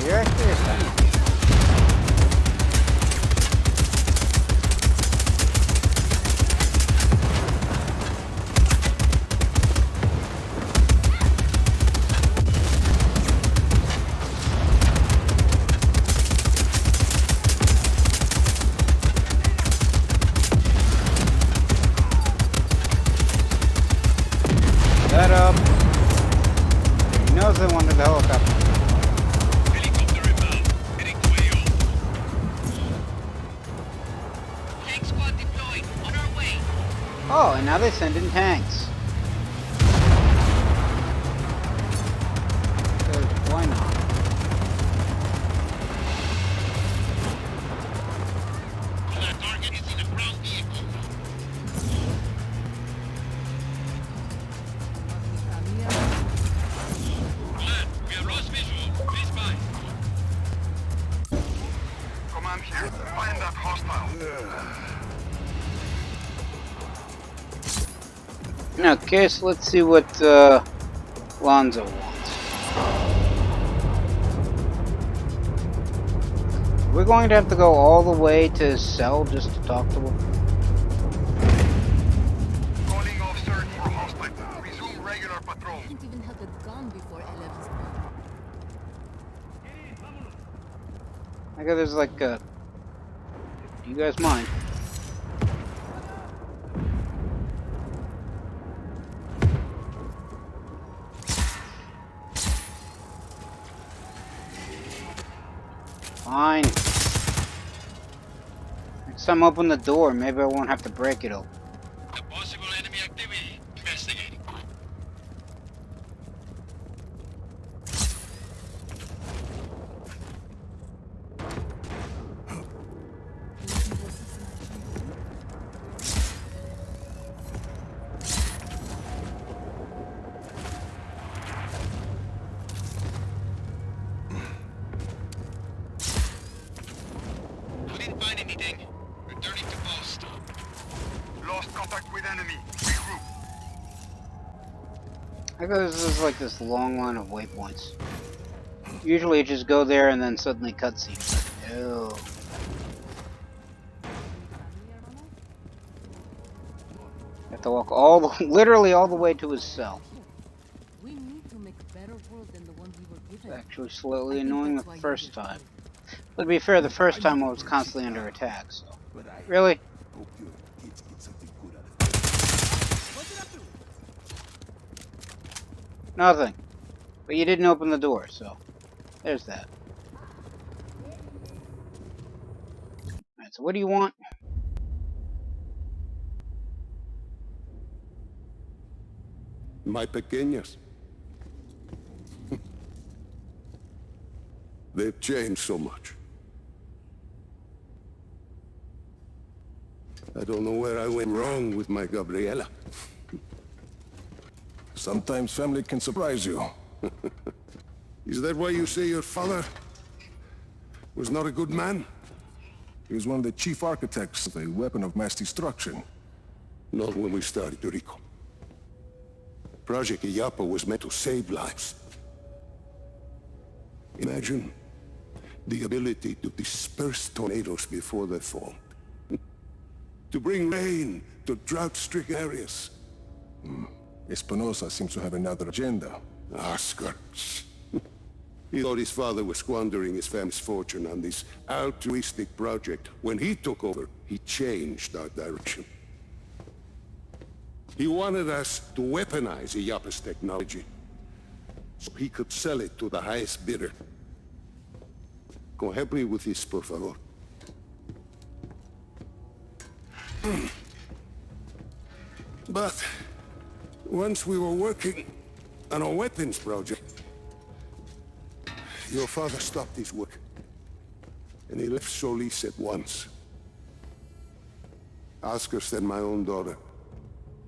You're actually a son. Tank squad deployed. On our way. Oh, and now they send in tanks. 'Cause why not? Our target is in a ground vehicle. Glenn, we have lost visual. Please buy. Command here. Find that hostile. Okay, so let's see what Lonzo wants. We're going to have to go all the way to his cell just to talk to him. Calling off search for hostile. Resume regular patrol. Didn't even have a gun before I left this place. I got there's like do you guys mind? Fine. Next time open the door, maybe I won't have to break it open. The possible enemy activity. Investigating. We didn't find anything. Returning to post. Lost contact with enemy. Regroup. I got this is like this long line of waypoints. Usually you just go there and then suddenly cutscenes. Ew. You have to walk literally all the way to his cell. We need to make a better world than the one we were It's given. actually slightly I think annoying that's the why you first did time. it. But to be fair, the first time I was constantly under attack, so. Really? Hope your kids get something good out of What's it up to? Nothing. But you didn't open the door, so. There's that. Alright, so what do you want? My pequeñas. They've changed so much. I don't know where I went wrong with my Gabriela. Sometimes family can surprise you. Is that why you say your father was not a good man? He was one of the chief architects of a weapon of mass destruction. Not when we started, Rico. Project Iyapa was meant to save lives. Imagine the ability to disperse tornadoes before they formed. To bring rain to drought-stricken areas. Espinosa seems to have another agenda. Oscar. He thought his father was squandering his family's fortune on this altruistic project. When he took over, he changed our direction. He wanted us to weaponize Iyapa's technology, so he could sell it to the highest bidder. Go help me with this, por favor. But once we were working on a weapons project, your father stopped his work, and he left Solis at once. Oscar sent my own daughter,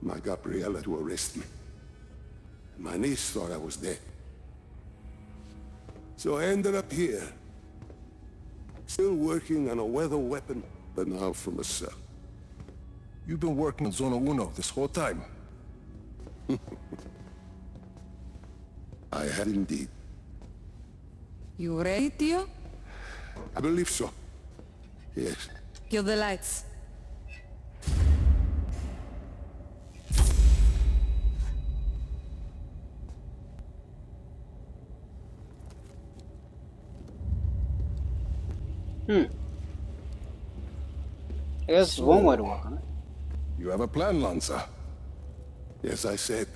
my Gabriela, to arrest me. My niece thought I was dead. So I ended up here, still working on a weather weapon, but now from a cell. You've been working on Zona Uno this whole time. I had indeed. You ready, Tio? I believe so. Yes. Kill the lights. I guess it's one way to work on it. You have a plan, Lanza. Yes, I said.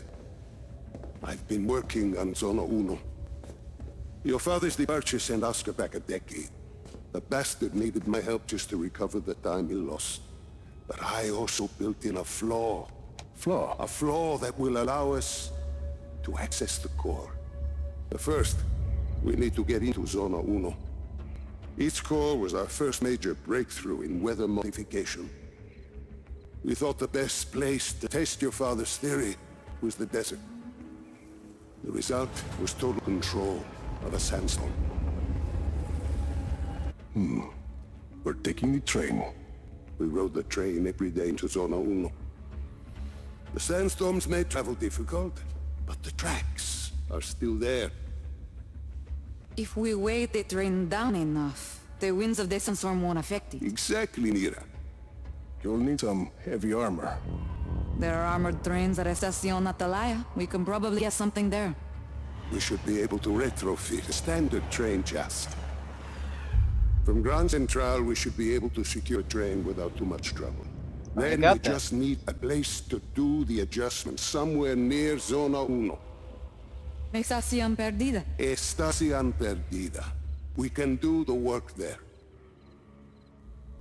I've been working on Zona Uno. Your father's departure sent Oscar back a decade. The bastard needed my help just to recover the time he lost. But I also built in a flaw. Flaw? A flaw that will allow us to access the core. But first, we need to get into Zona Uno. Each core was our first major breakthrough in weather modification. We thought the best place to test your father's theory was the desert. The result was total control of a sandstorm. We're taking the train. We rode the train every day into Zona Uno. The sandstorms made travel difficult, but the tracks are still there. If we weight the train down enough, the winds of the sandstorm won't affect it. Exactly, Nira. You'll need some heavy armor. There are armored trains at Estacion Outlier. We can probably get something there. We should be able to retrofit a standard train chassis. From Grand Central, we should be able to secure a train without too much trouble. Then we just need a place to do the adjustments somewhere near Zona Uno. Estación Perdida. Estación Perdida. We can do the work there.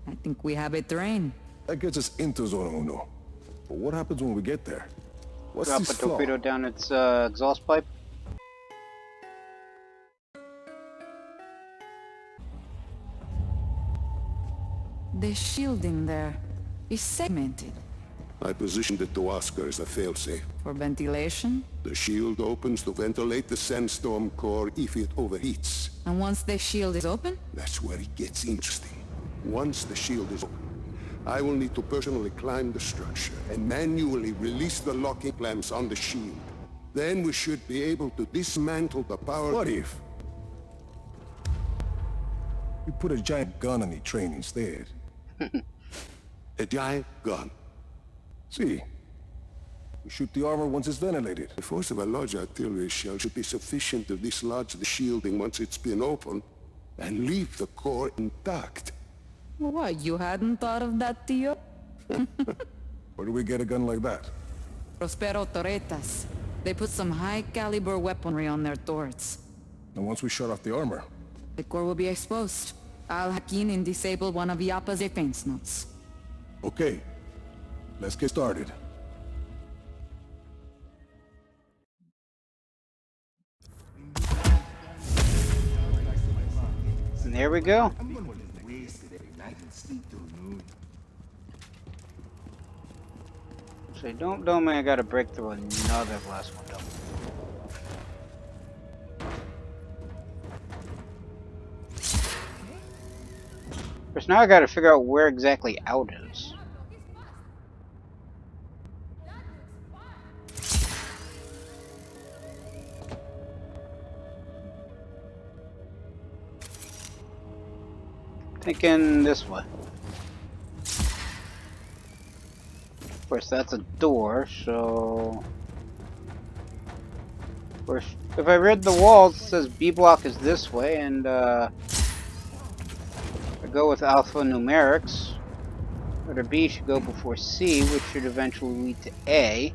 I think we have a train. That gets us into Zona Uno. But what happens when we get there? What's Drop this a flaw? torpedo down its exhaust pipe. The shielding there is segmented. I positioned it to Oscar as a failsafe. For ventilation? The shield opens to ventilate the sandstorm core if it overheats. And once the shield is open? That's where it gets interesting. Once the shield is open, I will need to personally climb the structure and manually release the locking clamps on the shield. Then we should be able to dismantle the power... What if you put a giant gun on the train instead? A giant gun. See, we shoot the armor once it's ventilated. The force of a large artillery shell should be sufficient to dislodge the shielding once it's been opened and leave the core intact. What, you hadn't thought of that, Tio? Where do we get a gun like that? Prospero Torretas. They put some high-caliber weaponry on their turrets. And once we shut off the armor, the core will be exposed. I'll hack in and disable one of Yappa's defense nodes. okay, let's get started. And there we go. So don't tell me I gotta break through another glass window. First, now I gotta figure out where exactly out is. Thinking this way. Of course, that's a door, so... Of course, if I read the walls, it says B block is this way, and I go with alphanumerics. Letter B should go before C, which should eventually lead to A,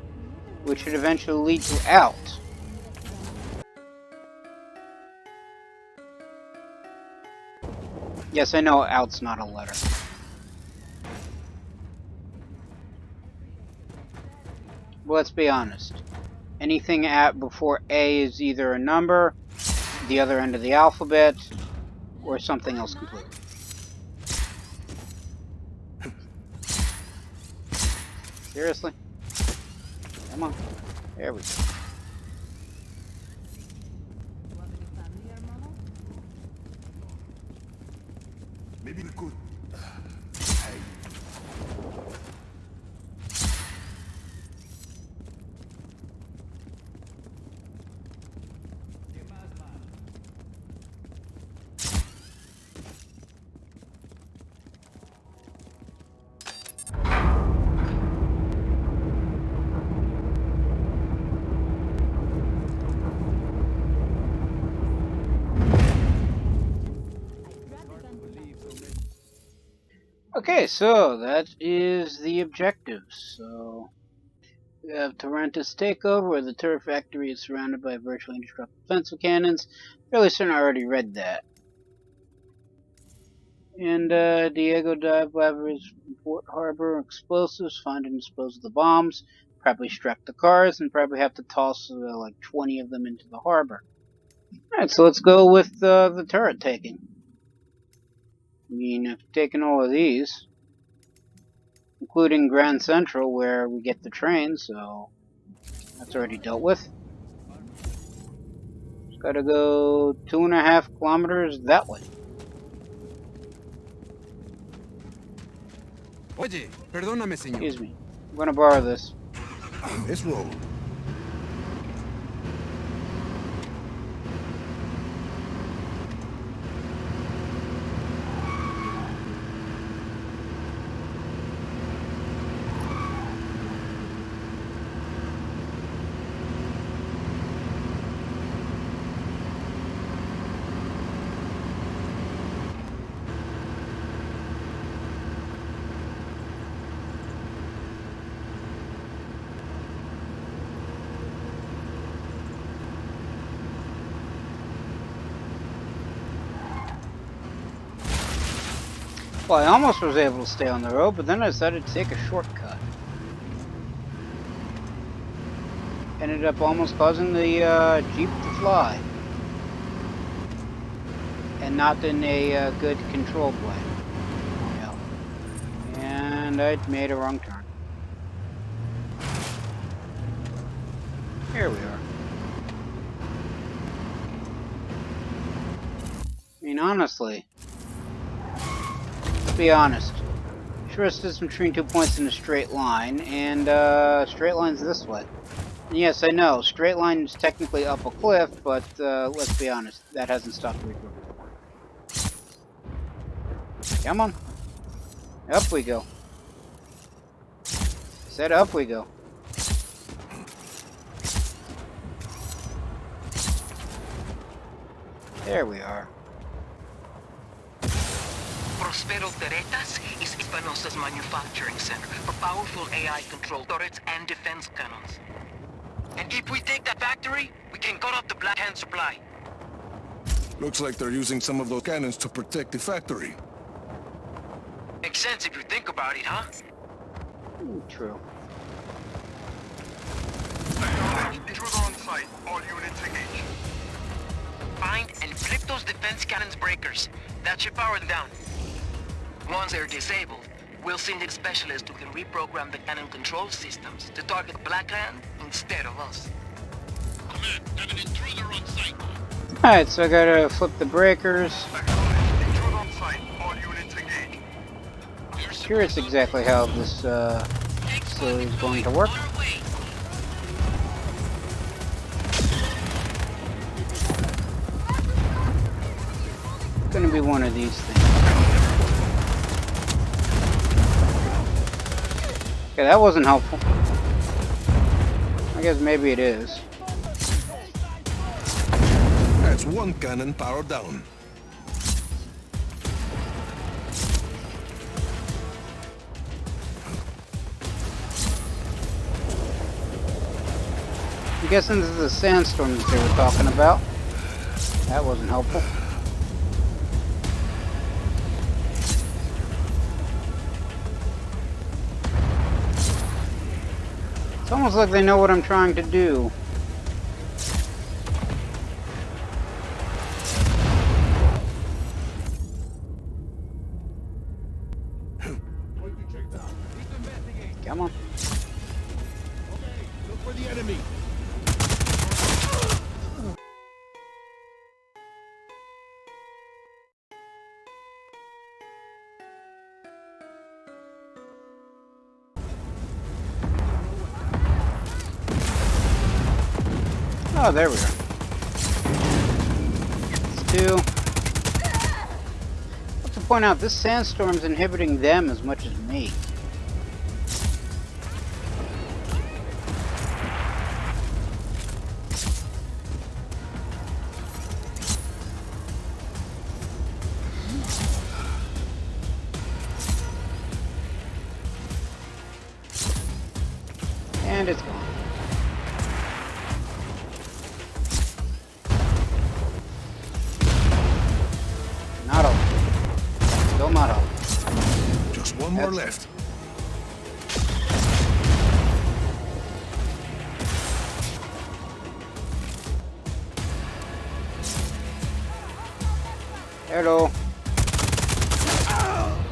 which should eventually lead to out. Yes, I know out's not a letter. But let's be honest. Anything at before A is either a number, the other end of the alphabet, or something else completely. Seriously? Come on. There we go. Maybe we could... Okay, so that is the objectives. So we have Taranta's takeover, where the turret factory is surrounded by virtually indestructible defensive cannons. Fairly certain I already read that. And Diego dive bombers from Port Harbor, explosives, find and dispose of the bombs, probably struck the cars, and probably have to toss like 20 of them into the harbor. Alright, so let's go with the turret taking. I mean, I've taken all of these, including Grand Central, where we get the train, so that's already dealt with. Just gotta go 2.5 kilometers that way. Oye, perdóname, señor. Excuse me. I'm gonna borrow this. Let's roll. Well, I almost was able to stay on the road, but then I decided to take a shortcut. Ended up almost causing the Jeep to fly. And not in a good controlled way. Yeah. And I made a wrong turn. Here we are. I mean, honestly, let's be honest. Shortest distance between 2 points in a straight line, and straight line's this way. And yes, I know, straight line is technically up a cliff, but let's be honest, that hasn't stopped me before. Come on. Up we go. Said up we go. There we are. Prospero Teretas is Espinosa's manufacturing center for powerful AI-controlled turrets and defense cannons. And if we take that factory, we can cut off the Black Hand supply. Looks like they're using some of those cannons to protect the factory. Makes sense if you think about it, huh? True. Intruder on site. All units engaged. Find and flip those defense cannons breakers. That should power them down. Once they're disabled, we'll send in specialists who can reprogram the cannon control systems to target the Black Hand instead of us. Command, have an intruder on site. Alright, so I gotta flip the breakers. Intruder on site. All units engaged. Curious exactly how this facility is going to work. It's gonna be one of these things. Okay, that wasn't helpful. I guess maybe it is. That's one cannon powered down. I'm guessing this is a sandstorm that they were talking about. That wasn't helpful. It's almost like they know what I'm trying to do. Come on. Okay, look for the enemy. Oh, there we are. Let's do. I have to point out, this sandstorm's inhibiting them as much as me. And it's gone. Not all. Still more left. Hello.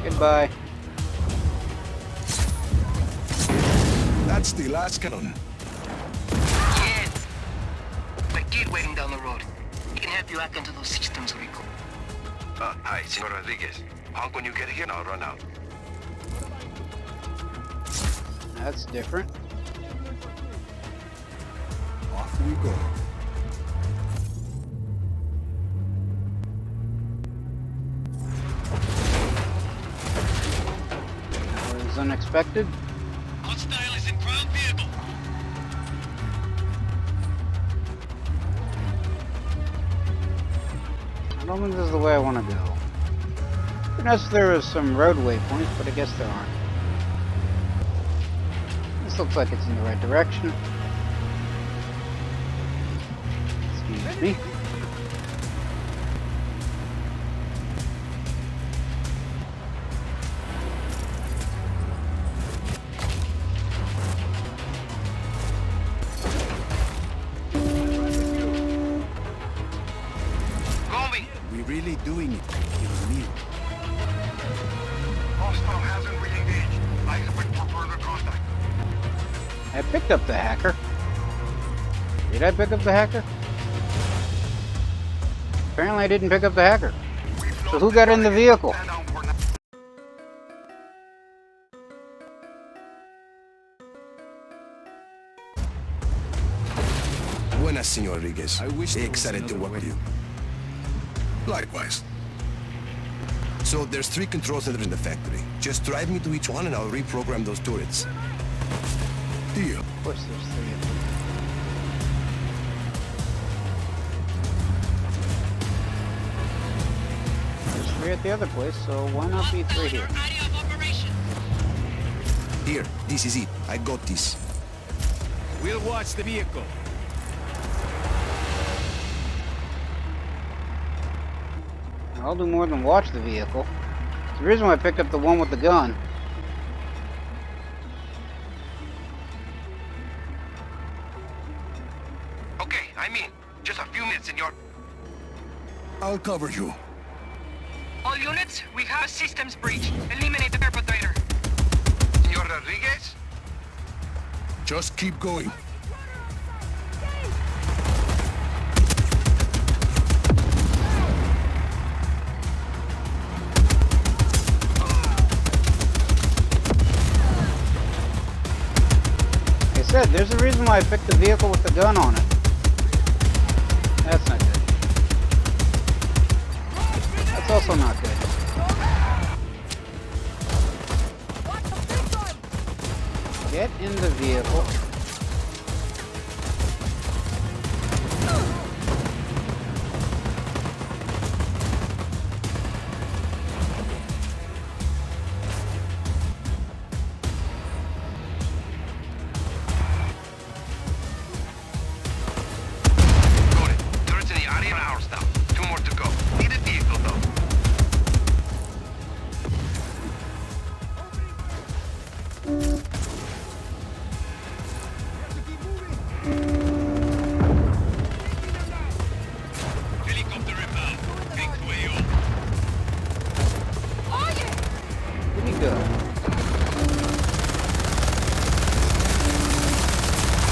Goodbye. That's the last cannon. Yes. The kid waiting down the road. He can help you hack into those systems, Rico. Hi, Senor Rodriguez. Honk when you get here and I'll run out. That's different. Off we go. That was unexpected. Hostile is in ground vehicle. I don't think this is the way I want to go. Unless there was some roadway points, but I guess there aren't. This looks like it's in the right direction. Excuse me. We really doing it. It's me. Hostile hasn't re-engaged. I expect for further contact. I picked up the hacker. Did I pick up the hacker? Apparently I didn't pick up the hacker. So who got in the vehicle? Buenas, Senor Rodriguez. I wish excited to work with you. Likewise. So there's 3 control centers in the factory. Just drive me to each one and I'll reprogram those turrets. Deal. Of course there's 3 of them. There's 3 at the other place, so why not be 3 here? Here, this is it. I got this. We'll watch the vehicle. I'll do more than watch the vehicle. It's the reason why I picked up the one with the gun. Okay, I'm in. Just a few minutes, senor. I'll cover you. All units, we have a systems breach. Eliminate the perpetrator. Senor Rodriguez? Just keep going. Like I said, there's a reason why I picked the vehicle with the gun on it. That's not good. That's also not good. Get in the vehicle.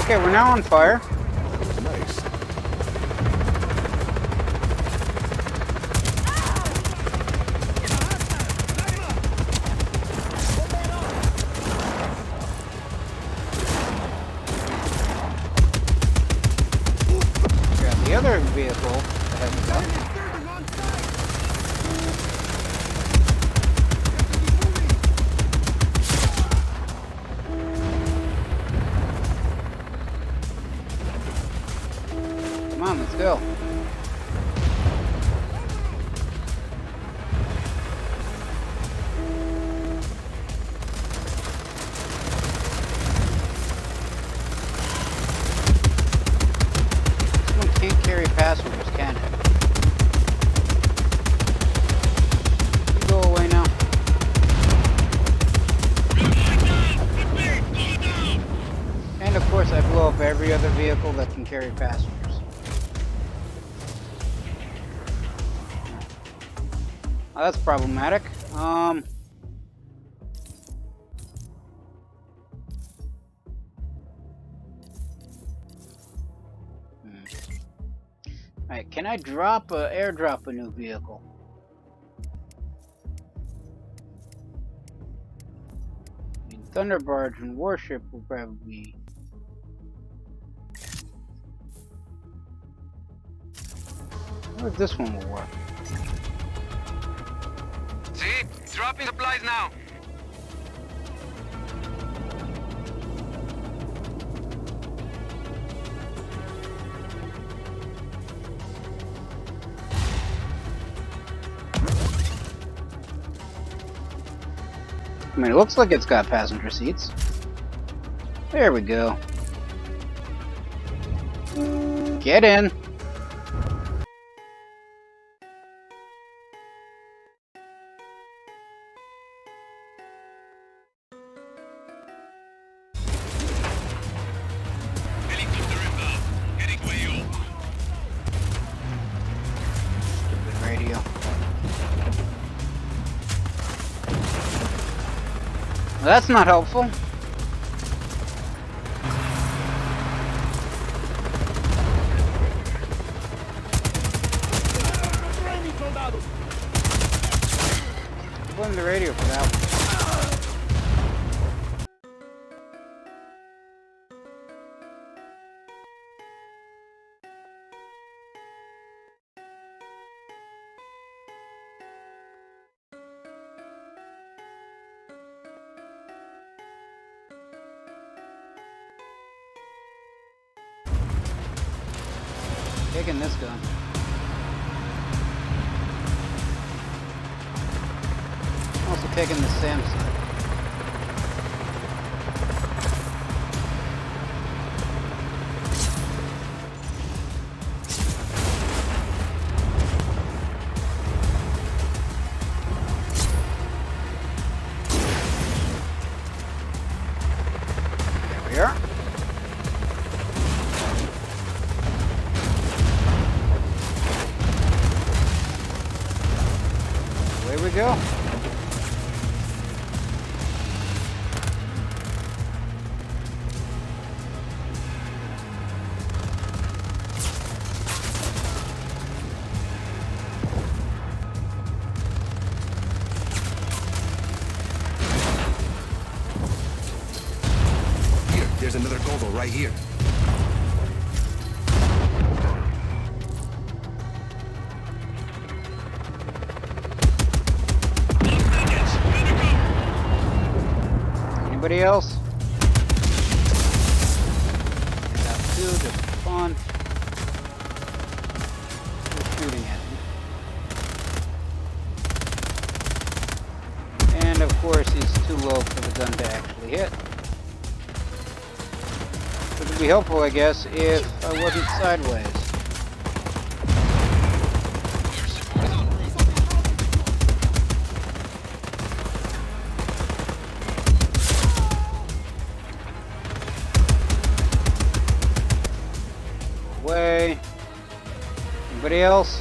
Okay, we're now on fire. Nice. Grab the other vehicle that has a gun. Come on, let's go. This one can't carry passengers, can it? You go away now. I blow up every other vehicle that can carry passengers. Oh, that's problematic. Alright, can I airdrop a new vehicle? I mean, Thunder Barge and Warship will probably... I wonder if this one will work. See? Dropping supplies now. I mean, it looks like it's got passenger seats. There we go. Get in. Helicopter inbound. Heading way over. Stupid radio. Well, that's not helpful. Blame the radio for that one. Taking this gun. Also taking the Samsung. There we are. Away we go. Here, there's another goggle right here. Anybody else? Got two, just for fun. They're shooting at me. And of course he's too low for the gun to actually hit. It would be helpful, I guess, if I wasn't sideways. Away. Anybody else?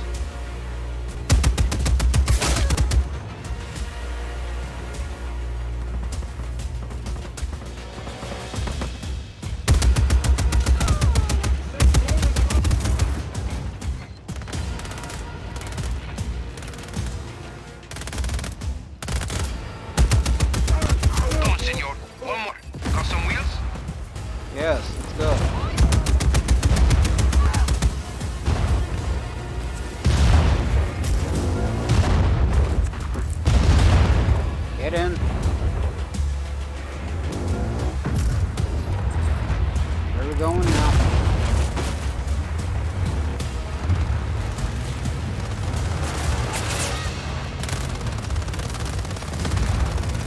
Don't, senor. One more. Got some wheels? Yes, let's go. Get in. Where are we going now?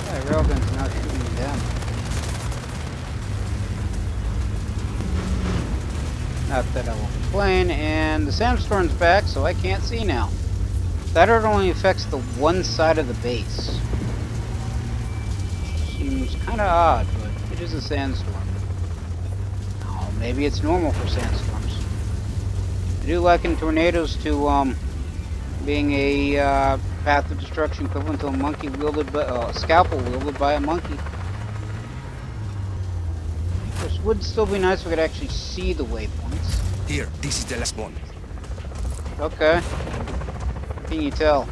Yeah, railgun's not shooting me down. Not that I will complain, and the sandstorm's back, so I can't see now. That only affects the one side of the base. Seems kind of odd, but it is a sandstorm. Oh, maybe it's normal for sandstorms. I do liken tornadoes to being a path of destruction equivalent to a monkey wielded by a scalpel wielded by a monkey. Of course, would still be nice if we could actually see the waypoints. Here, this is the last one. Okay. What can you tell?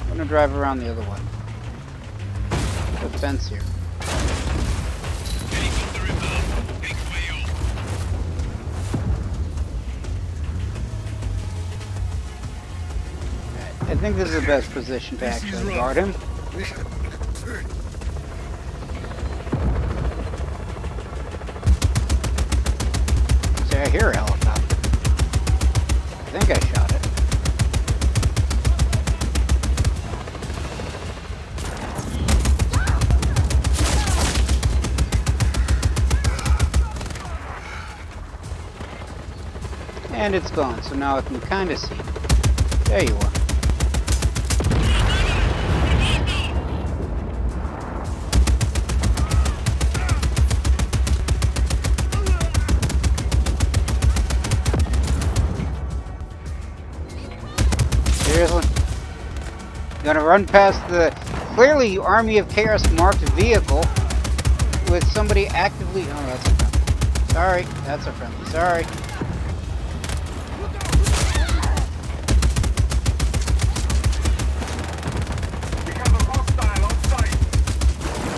I'm gonna drive around the other one. The fence here. Helicopter inbound. Make way up. I think this is the best position to actually guard him. See, I hear a helicopter. I think I shot it. And it's gone, so now I can kind of see. There you are. Seriously? Gonna run past the clearly Army of Chaos marked vehicle with somebody actively... Oh, that's a friendly. Sorry, that's a friendly. Sorry.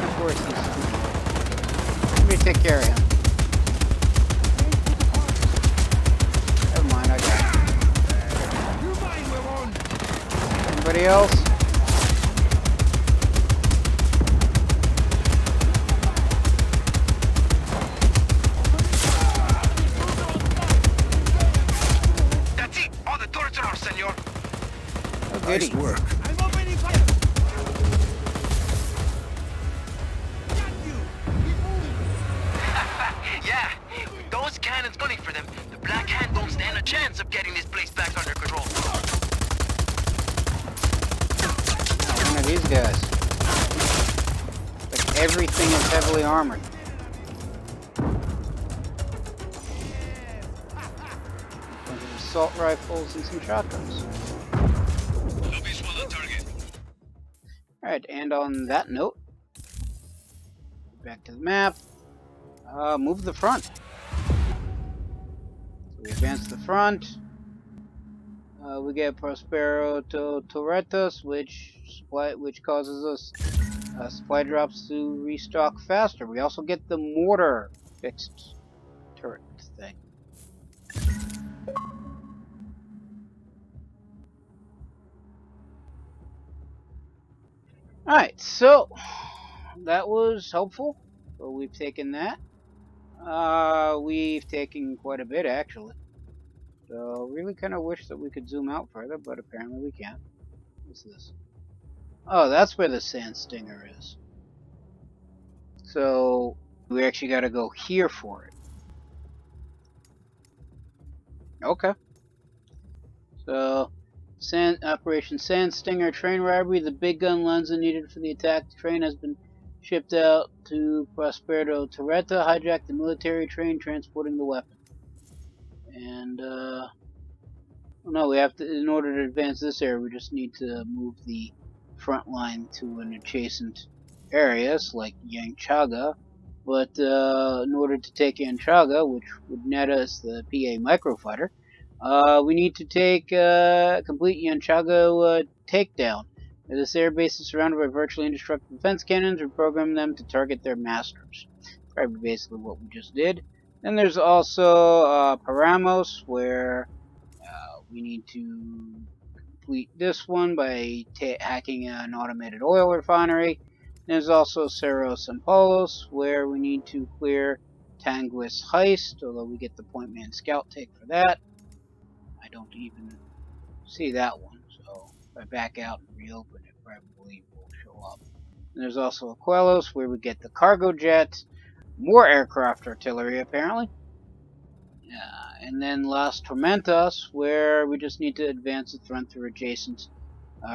Of course he's stupid. Let me take care of him. Never mind, I got it. Anybody else? That's it! All the turrets are off, senor! Oh, Nice goody. work. I'm opening fire! Got you! Keep moving! Yeah, with those cannons gunning for them, the Black Hand don't stand a chance of getting this place back under control. One of these guys. Like everything is heavily armored. Bunch of assault rifles and some shotguns. No visual on target. Alright, and on that note, back to the map. Move the front. So we advance the front. We get Prospero to Torretas, which causes us supply drops to restock faster. We also get the mortar fixed turret thing. Alright, so that was helpful. So we've taken that. We've taken quite a bit actually. So really kind of wish that we could zoom out further, but apparently we can't. What's this? Oh, that's where the sand stinger is. So we actually got to go here for it. Okay. So Operation Sand Stinger train robbery. The big gun Lanza needed for the attack train has been shipped out to Prospero Torreta. Hijacked the military train transporting the weapon. And no, we have to, in order to advance this area, we just need to move the front line to an adjacent areas like Yanchaga. But in order to take Yanchaga, which would net us the PA microfighter, we need to take complete Yanchaga takedown. This airbase is surrounded by virtually indestructible defense cannons. We program them to target their masters. Probably basically what we just did. Then there's also Paramos, where we need to complete this one by hacking an automated oil refinery. There's also Cerros and Palos, where we need to clear Tanguis Heist, although we get the Point Man Scout take for that. I don't even see that one, so if I back out and reopen it, probably will show up. And there's also Aquelos, where we get the cargo jet, more aircraft artillery apparently. And then Las Tormentas, where we just need to advance the front through adjacent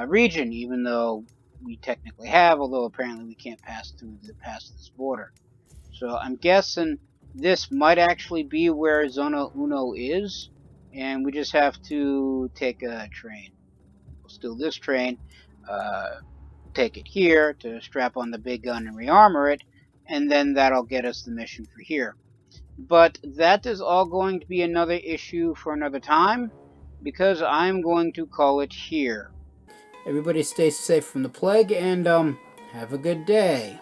region, even though we technically have, although apparently we can't pass through past this border. So I'm guessing this might actually be where Zona Uno is, and we just have to take a train. We'll steal this train, take it here to strap on the big gun and rearmor it, and then that'll get us the mission for here. But that is all going to be another issue for another time, because I'm going to call it here. Everybody stay safe from the plague, and have a good day.